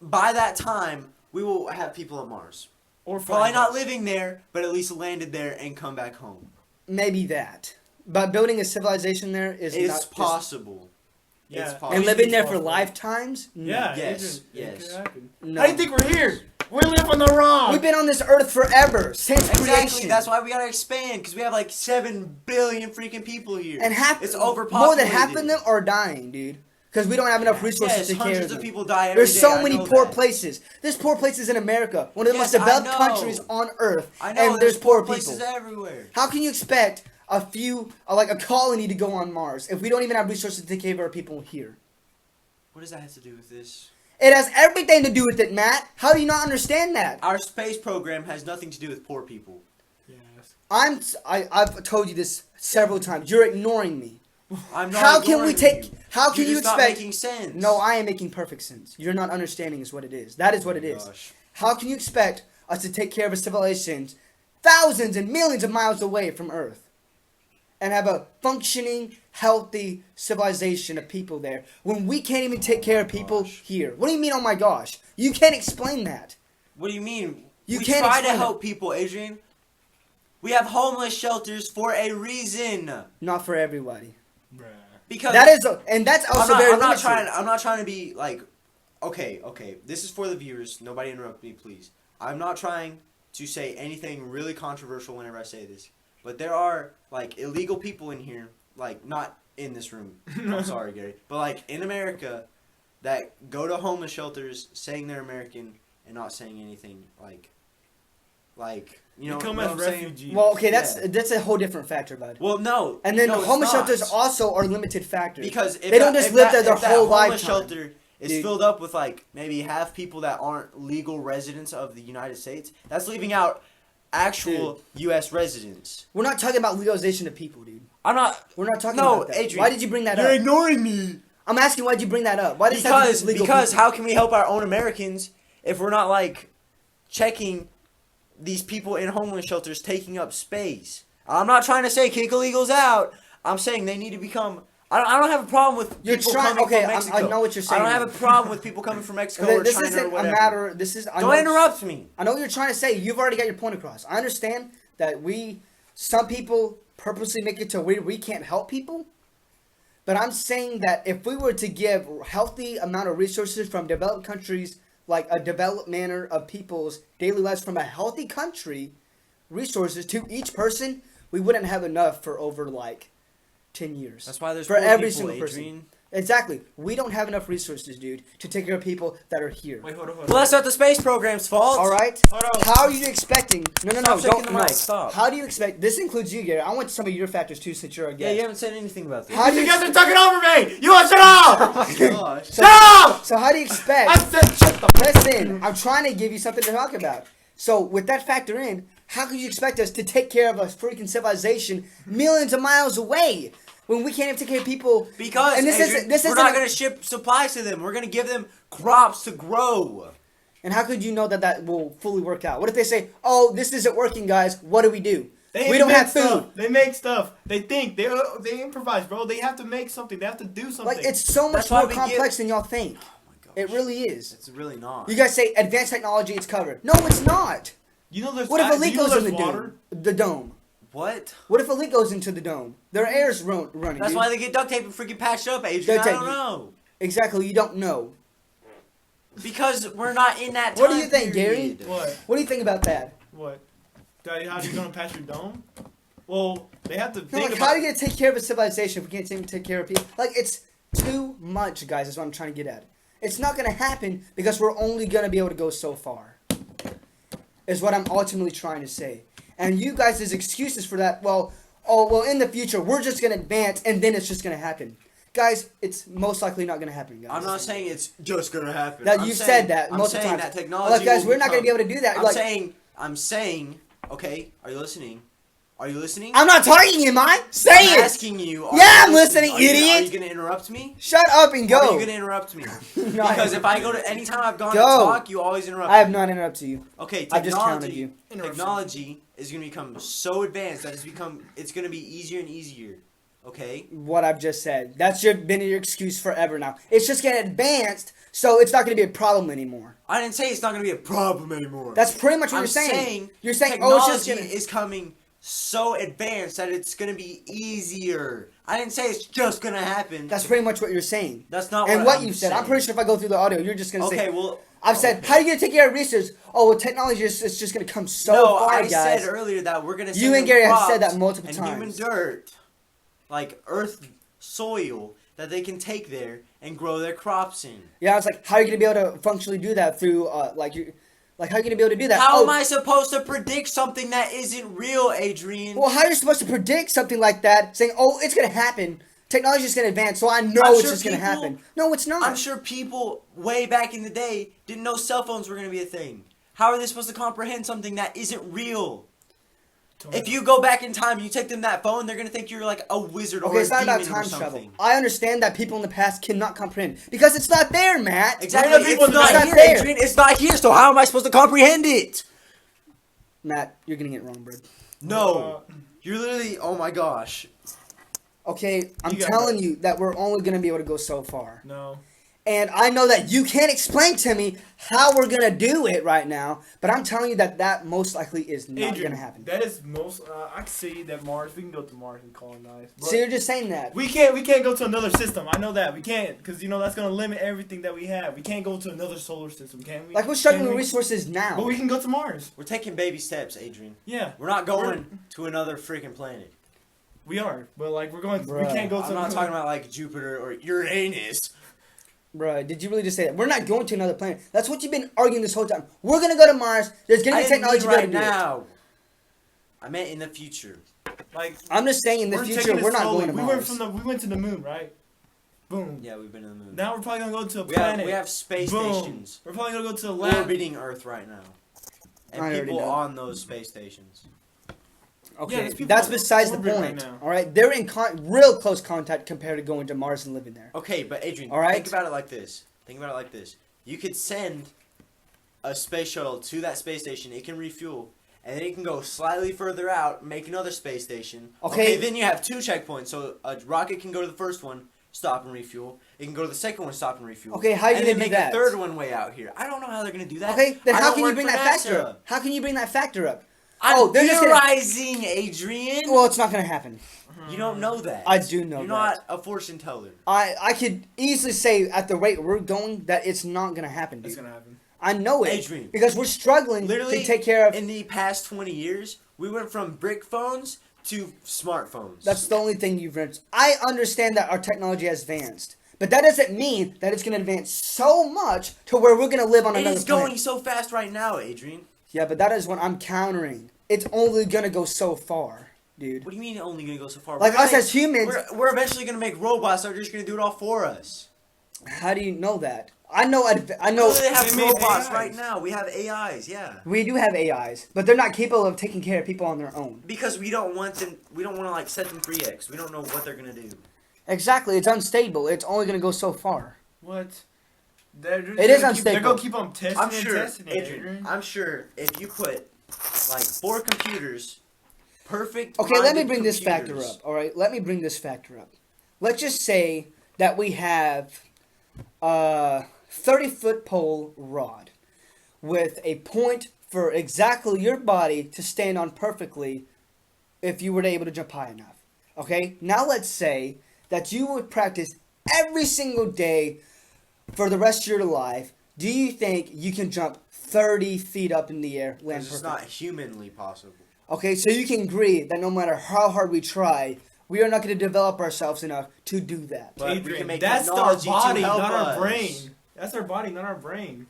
by that time, we will have people on Mars. Or Probably not living there, but at least landed there and come back home. Maybe that. But building a civilization there is It's not possible. Yeah. It's possible. And living there for Possible. lifetimes? No. Yeah. Yes, Adrian, it yes. could happen. No. How do you think we're here? We live on the rock. We've been on this earth forever, since Exactly. creation. That's why we gotta expand, because we have like 7 billion freaking people here. And it's overpopulated. more than half of them are dying, dude. Because we don't have enough resources Yes, to care hundreds of them. of people die every There's day, so I many know poor that. places. There's poor places in America, one of the Yes, most developed I know. countries on earth. I know. And there's poor people. places everywhere. How can you expect a colony to go on Mars if we don't even have resources to take care of our people here? What does that have to do with this? It has everything to do with it, Matt. How do you not understand that? Our space program has nothing to do with poor people. Yes. I've told you this several times. You're ignoring me. I'm not. How can we ignoring take? you. How can You're you just not expect? making sense. No, I am making perfect sense. You're not understanding is what it is. That is what it is. Gosh. How can you expect us to take care of a civilization thousands and millions of miles away from Earth and have a functioning, healthy civilization of people there when we can't even take care of people here? What do you mean, oh my gosh? You can't explain that. What do you mean? You we can't try to explain help people, Adrian. We have homeless shelters for a reason. Not for everybody. Bruh. Because That's also very I'm not limited. trying. I'm not trying to be like, okay. This is for the viewers. Nobody interrupt me, please. I'm not trying to say anything really controversial whenever I say this, but there are like illegal people in here, like not in this room. I'm sorry, Gary, but like in America, that go to homeless shelters saying they're American and not saying anything like you know. Come what as I'm saying? refugees. Well, okay, Yeah. that's a whole different factor, bud. Well, no. And then no, it's homeless not. shelters also are limited factors. Because if they don't just live there their if that whole homeless lifetime. shelter is Dude. filled up with like maybe half people that aren't legal residents of the United States. That's leaving out actual U.S. residents. We're not talking about legalization of people, dude. I'm not. We're not talking No, about that. Adrian, Why did you bring that You're up? ignoring me. I'm asking why'd you bring that up? Why does it have to do with legal Because people? how can we help our own Americans if we're not like checking these people in homeless shelters taking up space? I'm not trying to say kick illegals out. I'm saying they need to become. I don't have a problem with You're people trying- coming okay, from I Mexico. know what you're saying I don't have now. a problem with people coming from Mexico or This China isn't or a whatever. matter. This is. Don't interrupt me. I know what you're trying to say. You've already got your point across. I understand that some people purposely make it to where we can't help people. But I'm saying that if we were to give healthy amount of resources from developed countries, like a developed manner of people's daily lives from a healthy country, resources to each person, we wouldn't have enough for over like 10 years. That's why there's for poor every people, single person. Adrian. Exactly. We don't have enough resources, dude, to take care of people that are here. Wait, hold on. Well, that's not the space program's fault. All right. Hold on. How are you expecting? No, Stop shaking don't the no. mic, stop. How do you expect? This includes you, Gary. I want some of your factors too, since you're a Yeah, guest. you haven't said anything about this. How do You you? guys are talking over me! You want to shut up! Oh my gosh. Shut up! So how do you I expect? said shut the Listen, I'm trying to give you something to talk about. So with that factor in, how could you expect us to take care of a freaking civilization millions of miles away when we can't even take care of people? Because And this Adrian, isn't we're not going to ship supplies to them. We're going to give them crops to grow. And how could you know that that will fully work out? What if they say, "Oh, this isn't working, guys. What do? We don't invent have food." stuff. They make stuff. They think. They improvise, bro. They have to make something. They have to do something. Like, it's so much That's why more we complex than y'all think. Oh my gosh. It really is. It's really not. You guys say advanced technology, it's covered. No, it's not. you know there's What if a leak you know goes in there's the water? dome? The dome. What? What if a leak goes into the dome? Their air's running. That's dude. why they get duct tape and freaking patched up, Adrian. Duct I tape. don't know. Exactly, you don't know. Because we're not in that time What do you think, period. Gary? What? What do you think about that? What? Daddy, how are you gonna patch your dome? Well, they have to No, think like, about. how are you gonna take care of a civilization if we can't even take care of people? Like, it's too much, guys. Is what I'm trying to get at. It's not gonna happen because we're only gonna be able to go so far. Is what I'm ultimately trying to say. And you guys' excuses for that, well, in the future we're just gonna advance and then it's just gonna happen. Guys, it's most likely not gonna happen, guys. I'm not saying it's just gonna happen. That I'm you saying- said that I'm multiple saying times. that technology. Look, guys, will we're not gonna be become- able to do that. I'm saying. Okay, are you listening? Are you listening? I'm not talking, am I? Say I'm it. asking you. Yeah, I'm listening, Are you idiot. gonna interrupt me? Shut up and go. Are you gonna interrupt me? No, Because if I go to any time I've gone Go. to talk, you always interrupt. I have not interrupted you. Okay, I just counted you. Technology is gonna become so advanced that it's gonna be easier and easier. Okay. What I've just said. That's been your excuse forever now. It's just getting advanced, so it's not going to be a problem anymore. I didn't say it's not gonna be a problem anymore. That's pretty much what I'm you're saying. You're saying, technology oh, it's just going to... is coming so advanced that it's gonna be easier. I didn't say it's just gonna happen. That's pretty much what you're saying. That's not And what what I'm you said. saying. I'm pretty sure if I go through the audio, you're just going to say... Okay, well, I've said, how are you going to take care of research? Oh, well, technology is it's just going to come so no, far, I guys. said earlier that we're gonna. You send and them Gary have crops said that multiple and times. human dirt, like earth soil that they can take there and grow their crops in. Yeah, I was like, how are you going to be able to functionally do that through, how are you going to be able to do that? How Oh, am I supposed to predict something that isn't real, Adrian? Well, how are you supposed to predict something like that, saying, oh, it's going to happen? Technology is going to advance, so I know I'm it's sure just going to people- happen. No, it's not. I'm sure people way back in the day didn't know cell phones were going to be a thing. How are they supposed to comprehend something that isn't real? If you go back in time and you take them that phone, they're going to think you're like a wizard or Okay, a it's not demon about or time something. travel. I understand that people in the past cannot comprehend because it's not there, Matt. Exactly, We're the people it's in the not past. here, there. Adrian. It's not here, so how am I supposed to comprehend it? Matt, you're getting it wrong, bro. No. You're literally, oh my gosh. Okay, I'm You got telling you that we're only going to be able to go so far. No. And I know that you can't explain to me how we're going to do it right now, but I'm telling you that most likely is not going Adrian, to happen. that is most. I can see that Mars. We can go to Mars and colonize. But So you're just saying that. we can't go to another system. I know that we can't because that's gonna limit everything that we have. We can't go to another solar system, can we? Like, we're struggling Can with we? resources now. But we can go to Mars. We're taking baby steps, Adrian. Yeah, We're not going to another freaking planet. we are. But like we're going. We Bruh. can't go to. I'm not talking about like Jupiter or Uranus. Bro, did you really just say that? We're not going to another planet. That's what you've been arguing this whole time. We're going to go to Mars. There's going to I be didn't technology mean to be right able to do it. now. I meant in the future. Like I'm just saying in the we're future, taking it we're not slowly. going to we Mars. we went to the moon, right? Boom. Yeah, we've been to the moon. Now we're probably gonna go to a We planet. have space Boom. stations We're probably gonna go to the lab. orbiting Earth right now. I And already people know. on those space stations. Yeah, Okay, there's people that's on besides the orbit right point. now. All right, they're in real close contact compared to going to Mars and living there. Okay, but Adrian, All right. think about it like this. You could send a space shuttle to that space station. It can refuel. And then it can go slightly further out, make another space station. Okay. Then you have 2 checkpoints. So a rocket can go to the first one, stop and refuel. It can go to the second one, stop and refuel. Okay, how are you and gonna then do make that? a third one way out here. I don't know how they're gonna do that. Okay, then I how don't can you work bring for that factor NASA. up? How can you bring that factor up? I'm they're just gonna- theorizing, Adrian. Well, it's not going to happen. You don't know that. I do know You're that. not a fortune teller. I could easily say at the rate we're going that it's not going to happen, dude. It's gonna happen. I know it. Adrian. Because we're struggling Literally, to take care of... in the past 20 years, we went from brick phones to smartphones. That's the only thing you've learned. I understand that our technology has advanced. But that doesn't mean that it's going to advance so much to where we're going to live on It another is planet. going so fast right now, Adrian. Yeah, but that is what I'm countering. It's only going to go so far, dude. What do you mean only gonna go so far? Like We're gonna us as humans. we're eventually gonna make robots that are just gonna do it all for us. How do you know that? I know. We have They made robots AIs. right now. We have AIs, yeah. We do have AIs, but they're not capable of taking care of people on their own. Because we don't want them. We don't want to like set them free. X. We don't know what they're gonna do. Exactly. It's unstable. It's only going to go so far. What? It is They're unstable. gonna keep on testing I'm and sure, testing it, Adrian. I'm sure if you put like 4 computers, perfect. Okay, let me minded bring this factor computers- up. All right, let me bring this factor up. Let's just say that we have a 30-foot pole rod with a point for exactly your body to stand on perfectly if you were able to jump high enough. Okay, now let's say that you would practice every single day for the rest of your life. Do you think you can jump 30 feet up in the air, land It's just perfectly? not humanly possible. Okay, so you can agree that no matter how hard we try, we are not going to develop ourselves enough to do that. But we Adrian, can make that's our technology to body, help not our us. brain. That's our body, not our brain.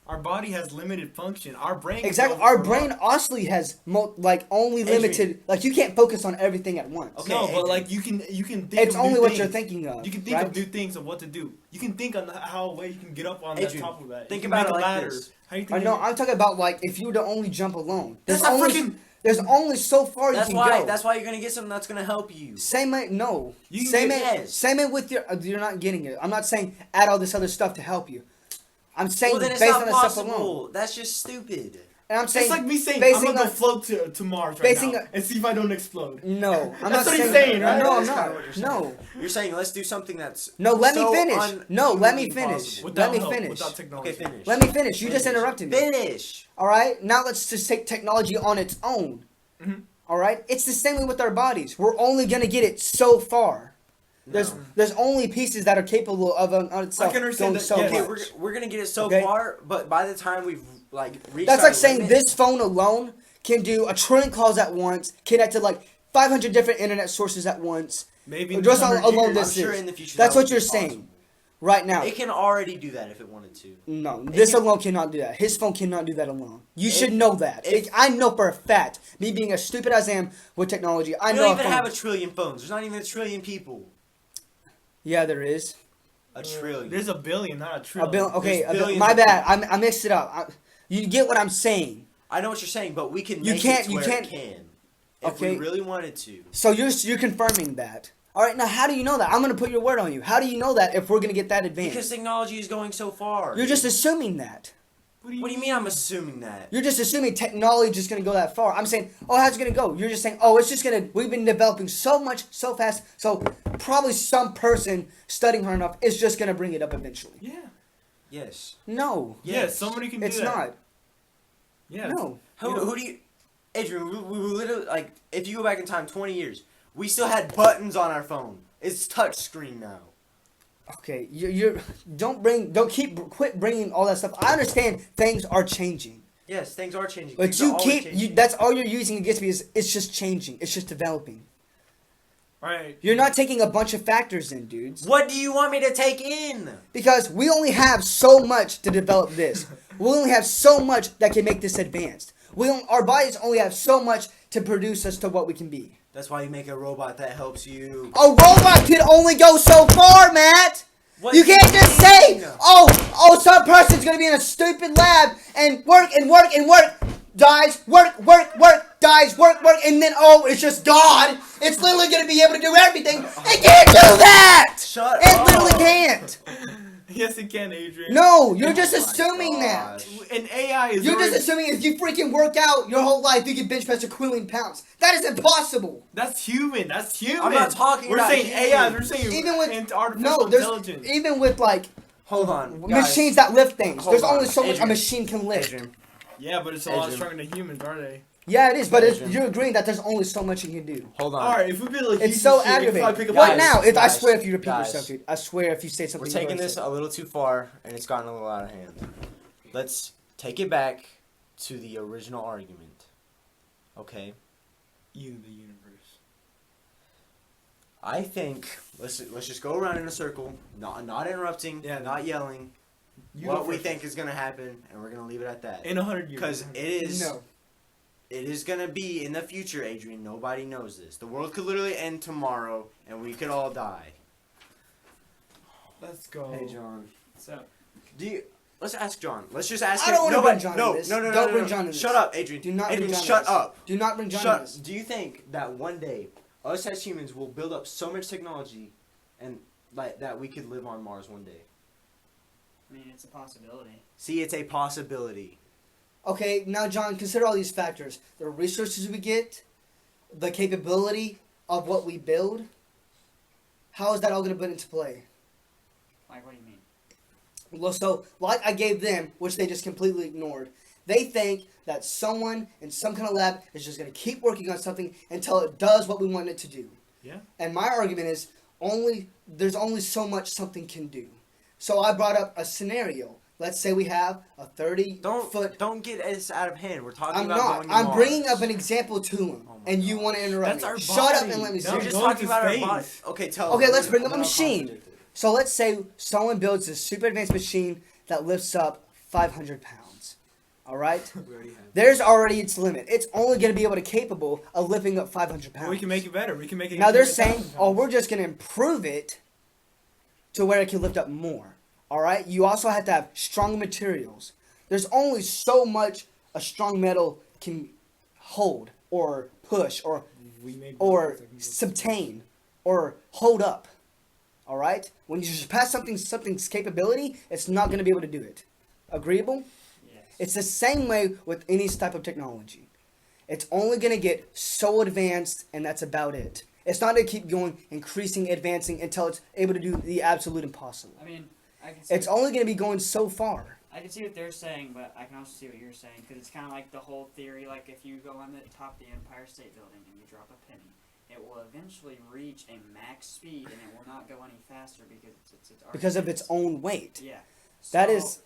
Our body has limited function. Our brain. Exactly. Our brain honestly has only Adrian. limited. Like you can't focus on everything at once. Okay, No, Adrian. but like you can think. It's of only new what things. you're thinking of. You can think right? of new things of what to do. You can think on how way you can get up on the Adrian, top of that. think you can about make it a like ladder. this. How you I think? know. I'm talking about like if you were to only jump alone. That's not only freaking. there's only so far That's you can why. go. That's why you're gonna get something that's gonna help you. Same way, no. You can Same get- way, yes. same way with your. You're not getting it. I'm not saying add all this other stuff to help you. I'm saying Well, then it's based not on the stuff alone. possible. That's just stupid. And I'm saying It's like me saying I'm basing gonna go on- float to Mars right basing now on- and see if I don't explode. No, I'm That's not what he's saying. saying, right? No, I'm That's kinda what not. you're No, You're saying let's do something that's no. Let so me finish. No, let me finish. impossible. Without Let me help, finish. Without technology. Okay, finish. Let me finish. You just interrupted me. Finish. All right. Now let's just take technology on its own. Mhm. All right. It's the same way with our bodies. We're only gonna get it so far. There's only pieces that are capable of on itself I can understand going that, so yes. Okay, much. we're gonna get it so Okay. far, but by the time we've like reached That's our like saying limit- this phone alone can do a trillion calls at once, connect to like 500 different internet sources at once. Maybe in Just 100 alone years. this I'm sure is. in the future That's that what would you're be saying. possible. Right now. It can already do that if it wanted to. No, this can- alone cannot do that. His phone cannot do that alone. You It- should know that. it- I know for a fact. Me being as stupid as I am with technology, I We know. don't a even phone- have a trillion phones. There's not even a trillion people. Yeah, there is. A trillion. There's a billion, not a A trillion. bill. Okay, There's billions my of bad. I mixed it up. You get what I'm saying. I know what you're saying, but we can You make can't- it to you where can't- it can. If Okay. we really wanted to. So you're confirming that. All right. Now, how do you know that? I'm gonna put your word on you. How do you know that if we're gonna get that advanced? Because technology is going so far. You're just assuming that. What do you mean I'm assuming that? You're just assuming technology is just gonna go that far. I'm saying, oh, how's it gonna go? You're just saying, oh, it's just gonna. We've been developing so much, so fast. So probably some person studying hard enough is just gonna bring it up eventually. Yeah. Yes. No, Yeah, somebody can it's do that. not. Yeah. No. Who do you... Adrian, we literally, like, if you go back in time 20 years, we still had buttons on our phone. It's touch screen now. Okay, you're quit bringing all that stuff. I understand things are changing, Yes, things are changing. but Things are always changing. that's all you're using against me is it's just changing. It's just developing. Right. You're not taking a bunch of factors in, dudes, What do you want me to take in? because we only have so much to develop this. We only have so much that can make this advanced. Our bodies only have so much to produce us to what we can be. That's why you make a robot that helps you. A robot can only go so far, Matt. What You do can't just say, mean? oh, some person's gonna be in a stupid lab and work, dies, work, dies, work, and then it's just God. It's literally gonna be able to do everything. It can't do that. Shut It up. literally can't. Yes, it can, Adrian. No, you're Oh just my assuming that. gosh. And AI is. You're already- just assuming if you freaking work out your whole life, you can bench press a quillion pounds. That is impossible. That's human. That's human. I'm not talking We're about saying human. AI. We're saying Even with artificial intelligence. even with like Hold on, guys. machines that lift things. Hold There's on. only so much a Adrian. machine can lift. Adrian, Yeah, but it's a lot Adrian. stronger than humans, aren't they? Yeah, it is, but Adrian. you're agreeing that there's only so much you can do. hold on. All right, if we build a It's huge so machine, we can aggravating. probably pick up What Guys, now? I guys, swear if you repeat guys. yourself, dude. I swear if you say We're something. taking you've already this said. a little too far, and it's gotten a little out of hand. Let's take it back to the original argument. Okay? You, the universe. I think let's just go around in a circle, not interrupting, not yelling. What we think is gonna happen, and we're gonna leave it at that. In 100 years. Because it is. No. It is gonna be in the future, Adrian. Nobody knows this. The world could literally end tomorrow, and we could all die. Let's go. Hey, John. What's up? Let's ask John. Let's just ask I him. don't want to bring John into this. No. Don't bring John into this. Shut up, Adrian. Do not Adrian, bring John shut into this. up. Do not bring John into this. Do you think that one day us as humans will build up so much technology, and like that we could live on Mars one day? I mean, it's a possibility. See, it's a possibility. Okay, now John, consider all these factors. The resources we get, the capability of what we build. How is that all going to put into play? Like, what do you mean? Well, so, like I gave them, which they just completely ignored. They think that someone in some kind of lab is just going to keep working on something until it does what we want it to do. Yeah. And my argument is there's only so much something can do. So I brought up a scenario. Let's say we have a 30-foot... Don't get us out of hand. We're talking I'm about not. going to I'm Mars. bringing up an example to him, Oh my and you God. want to interrupt That's me. our Shut up body. and let me No, You're say. just Going talking to about our space. body. Okay, tell Okay, us. let's bring up a I'm not machine. contradicted. So let's say someone builds a super advanced machine that lifts up 500 pounds. All right? We already have. There's already its limit. It's only going to be able to capable of lifting up 500 pounds. We can make it better. We can make it. Now they're 10,000 saying, oh, pounds. we're just going to improve it to where it can lift up more. All right? You also have to have strong materials. There's only so much a strong metal can hold or push or We may be or able to- subtain or hold up. All right? When you surpass something's capability, it's not going to be able to do it. Agreeable? Yes. It's the same way with any type of technology. It's only going to get so advanced, and that's about it. It's not going to keep going, increasing, advancing until it's able to do the absolute impossible. I mean, I can see It's only going to be going so far. I can see what they're saying, but I can also see what you're saying, because it's kind of like the whole theory, like if you go on the top of the Empire State Building and you drop a penny, it will eventually reach a max speed, and it will not go any faster Because of its own weight. Yeah. That So, is...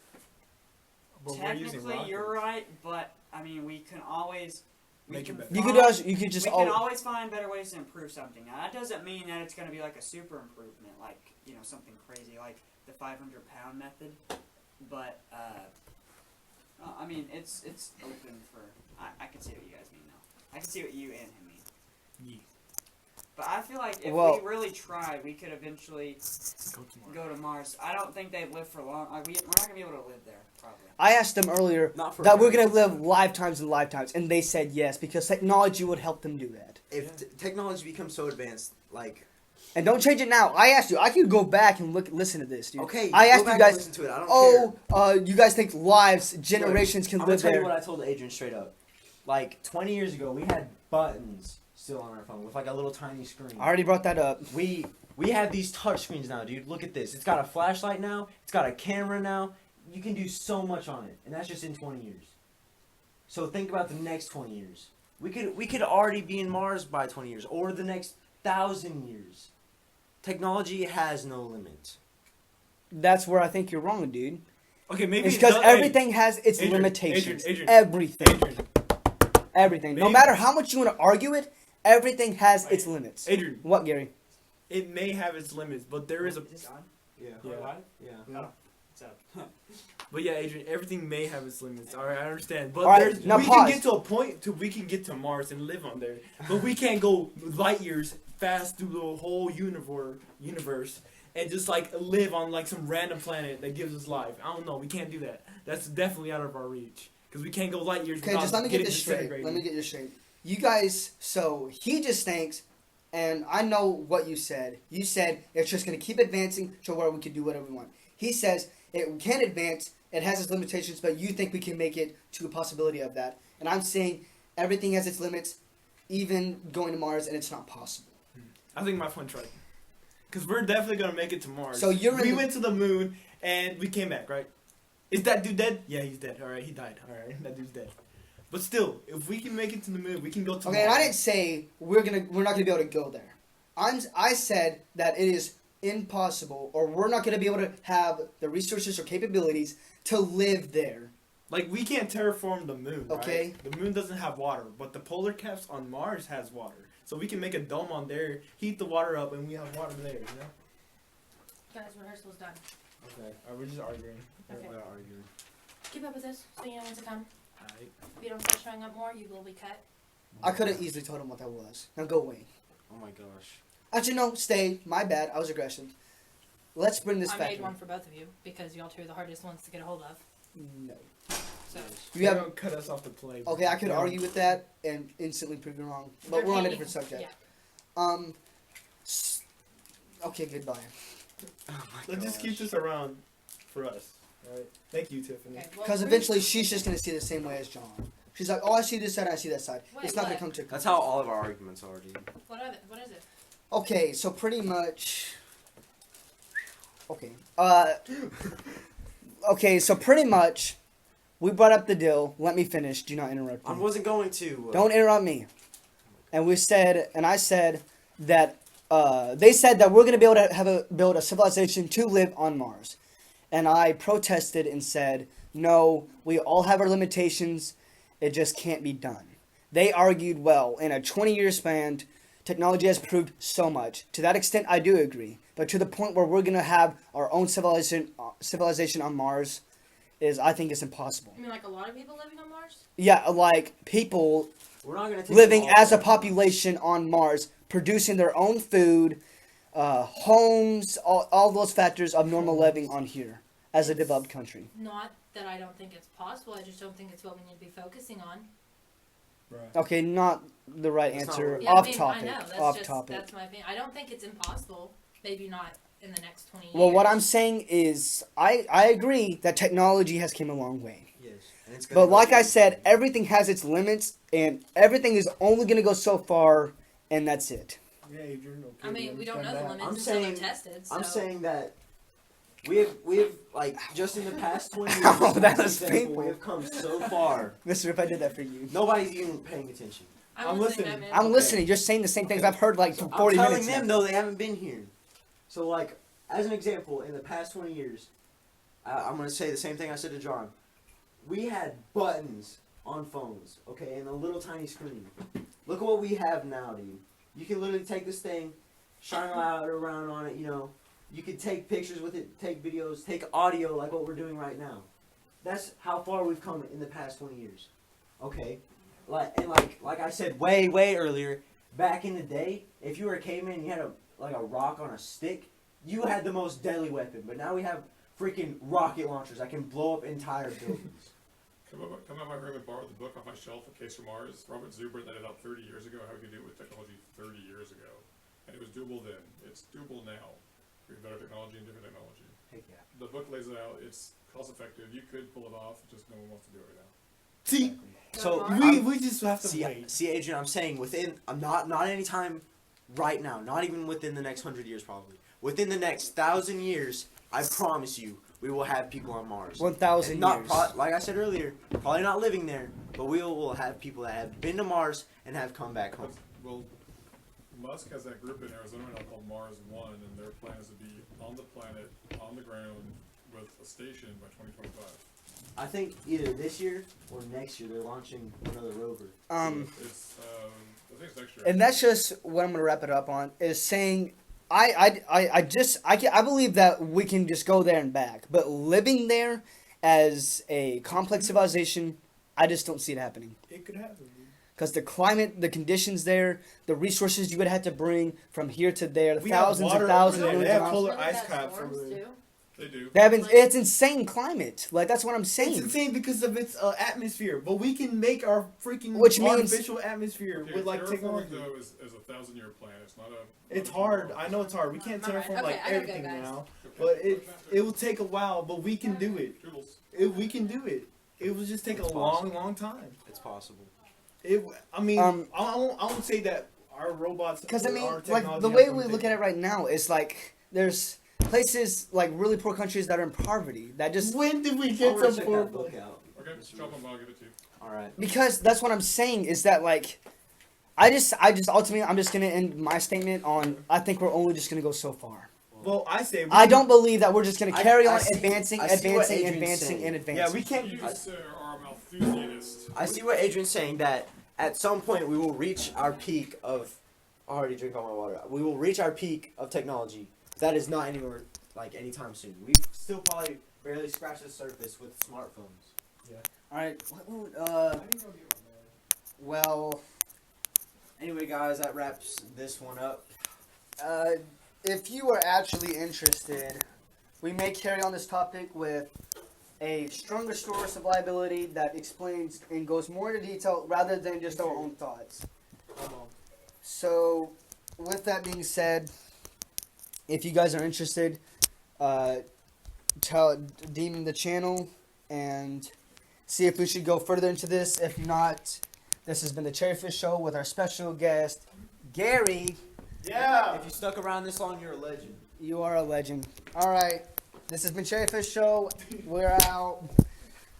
But we're using technically, rockets. you're right, but I mean, we can always Make it better. You could just... we can always find better ways to improve something. Now, that doesn't mean that it's going to be like a super improvement, like, you know, something crazy like the 500-pound method. But, I mean, it's open for... I can see what you guys mean now. I can see what you and him mean. Yeah. But I feel like if Well- we really try, we could eventually go to Mars. I don't think they'd live for long. Like, we're not going to be able to live there, probably. I asked them earlier Not for that we're very going to live lifetimes and lifetimes, and they said yes, because technology would help them do that. If technology becomes so advanced, like And don't change it now. I asked you. I could go back and listen to this, dude. okay, I go asked back you guys. and listen to it. I don't care. You guys think lives, generations can I'm live gonna tell there? you what I told Adrian straight up. Like 20 years ago, we had buttons still on our phone with like a little tiny screen. I already brought that up. We have these touch screens now, dude. Look at this. It's got a flashlight now. It's got a camera now. You can do so much on it, and that's just in 20 years. So think about the next 20 years. We could already be in Mars by 20 years, or the next 1,000 years. Technology has no limit. That's where I think you're wrong, dude. Okay, maybe It's because no, everything has its Adrian, limitations. Adrian. Everything. Adrian, Everything. No Maybe- matter how much you want to argue it, everything has its limits. Adrian, What, Gary? it may have its limits, but there is a. Is this on? Yeah. Yeah. Yeah. It's up. But yeah, Adrian, everything may have its limits. All right, I understand. But All right, there's, now we pause. can get to a point to we can get to Mars and live on there, but we can't go light years fast through the whole universe and just like live on like some random planet that gives us life. I don't know. We can't do that. That's definitely out of our reach because we can't go light years. Okay, without just let me get getting this straight. disintegrated. Let me get this straight. You guys, so he just thinks, and I know what you said. You said it's just going to keep advancing to where we can do whatever we want. He says it can advance, it has its limitations, but you think we can make it to a possibility of that. And I'm saying everything has its limits, even going to Mars, and it's not possible. I think my friend's right. Because we're definitely going to make it to Mars. So we went to the moon and we came back, right? Is that dude dead? Yeah, he's dead. All right, he died. All right, that dude's dead. But still, if we can make it to the moon, we can go to Okay, and Mars. I didn't say we're not gonna be able to go there. I said that it is impossible, or we're not gonna be able to have the resources or capabilities to live there. Like, we can't terraform the moon, right? Okay. The moon doesn't have water, but the polar caps on Mars has water. So we can make a dome on there, heat the water up, and we have water there, you know? Guys, rehearsal's done. Okay. We're just arguing. Okay. We're arguing. Keep up with this so you know when to come. Alright. If you don't start showing up more, you will be cut. I could have easily told him what that was. Now go away. Oh my gosh. Actually, no, stay. My bad. I was aggressive. Let's bring this I back. made one for both of you because y'all two are the hardest ones to get a hold of. No. So You have. Don't cut us off the play. Okay, I could No. argue with that and instantly prove you wrong. But they're we're on a hanging- different subject. Yeah. Okay, goodbye. Let's just keep this around for us. Alright? Thank you, Tiffany. Okay. Well, Because eventually she's just gonna see it the same way as John. She's like, oh, I see this side, I see that side. Wait, it's not what? gonna come to. That's how all of our arguments are, dude. What are they? What is it? Okay, so pretty much. Okay. Okay, so pretty much, we brought up the deal. Let me finish. Do not interrupt I me. wasn't going to. Don't interrupt me. And we said, and I said that they said that we're gonna be able to build a civilization to live on Mars, and I protested and said, no, we all have our limitations. It just can't be done. They argued, well, in a 20-year span, technology has proved so much. To that extent, I do agree. But to the point where we're gonna have our own civilization on Mars, I think it's impossible. You mean like a lot of people living on Mars? Yeah, like people We're not gonna take living them all as a down. population on Mars, producing their own food, homes, all those factors of normal living on here as a developed country. Not that I don't think it's possible. I just don't think it's what we need to be focusing on. Right. Okay, not the right That's not answer. what- Yeah, Off I mean, topic. I know. That's Off just, topic. That's my opinion. I don't think it's impossible. Maybe not in the next 20 years. Well, what I'm saying is, I agree that technology has came a long way. Yes. And it's gonna But go like I through- said, everything has its limits, and everything is only going to go so far, and that's it. Yeah, Adrian, okay, I mean, we don't know understand the that. limits I'm until saying- they're tested. So. I'm saying that we have like just in the past 20 years. Oh, that for was example, painful. We have come so far. Mister, if I did that for you. Nobody's even paying attention. I'm listening. I'm Okay. listening. You're saying the same things I've heard like for I'm 40 telling minutes them now. though they haven't been here. So like as an example, in the past 20 years, I'm gonna say the same thing I said to John. We had buttons on phones, okay, and a little tiny screen. Look at what we have now, dude. You can literally take this thing, shine a light around on it. You know, you can take pictures with it, take videos, take audio like what we're doing right now. That's how far we've come in the past 20 years. Okay. Like I said way earlier, back in the day, if you were a caveman and you had a rock on a stick, you had the most deadly weapon. But now we have freaking rocket launchers that can blow up entire buildings. Come out my room and borrow the book off my shelf, A Case for Mars. Robert Zubrin that it out 30 years ago, how we could do it with technology 30 years ago. And it was doable then. It's doable now. We have better technology and different technology. Heck yeah. The book lays it out. It's cost effective. You could pull it off, just no one wants to do it right now. See, So we just have to see, wait. Adrian, I'm saying I'm not any time right now, not even within the next 100 years probably. Within the next 1,000 years, I promise you, we will have people on Mars. 1,000 And not years. like I said earlier, probably not living there, but we will have people that have been to Mars and have come back home. Well, Musk has that group in Arizona now called Mars One, and their plan is to be on the planet, on the ground, with a station by 2025. I think either this year or next year they're launching another rover. It's, I think it's next year. And that's just what I'm gonna wrap it up on is saying I believe that we can just go there and back, but living there as a complex civilization, I just don't see it happening. It could happen. Because the climate, the conditions there, the resources you would have to bring from here to there, We have thousands water and thousands over of there. millions They of have miles. polar ice caps over there. They do. It's insane climate. Like that's what I'm saying. It's insane because of its atmosphere, but we can make our freaking Which means- artificial atmosphere Okay, with like terraforming, technology. though, is a 1,000-year plan. It's not a. It's hard. I know it's hard. We can't Alright, terraform okay, like I gotta go, everything guys. now, but it will take a while. But we can do it. Toodles. We can do it. It will just take a It's long, long time. It's possible. I mean, Um, I won't say that our robots. Because I or mean, our like technology the has way we something- look at it right now is like there's places like really poor countries that are in poverty that just When did we I'm get gonna some check poor? that book out. Okay, drop them. I'll give it to you. All right. because that's what I'm saying is that like I just ultimately I'm just gonna end my statement on I think we're only just gonna go so far. Well, I say I don't believe that we're just gonna I- carry I on see- advancing, I see what advancing, Adrian's advancing, saying. and advancing. Yeah, we can't. You just enthusiast. I see what Adrian's saying, that at some point we will reach our peak of. I already drink all my water. We will reach our peak of technology. That is not anywhere like anytime soon. We've still probably barely scratched the surface with smartphones. All right. Well, Anyway, guys, that wraps this one up. if you are actually interested, we may carry on this topic with a stronger source of liability that explains and goes more into detail rather than just our own thoughts. So, with that being said, if you guys are interested, DM the channel and see if we should go further into this. If not, this has been the Cherryfish Show with our special guest, Gary. Yeah. If you stuck around this long, you're a legend. You are a legend. All right, this has been Cherryfish Show. We're out.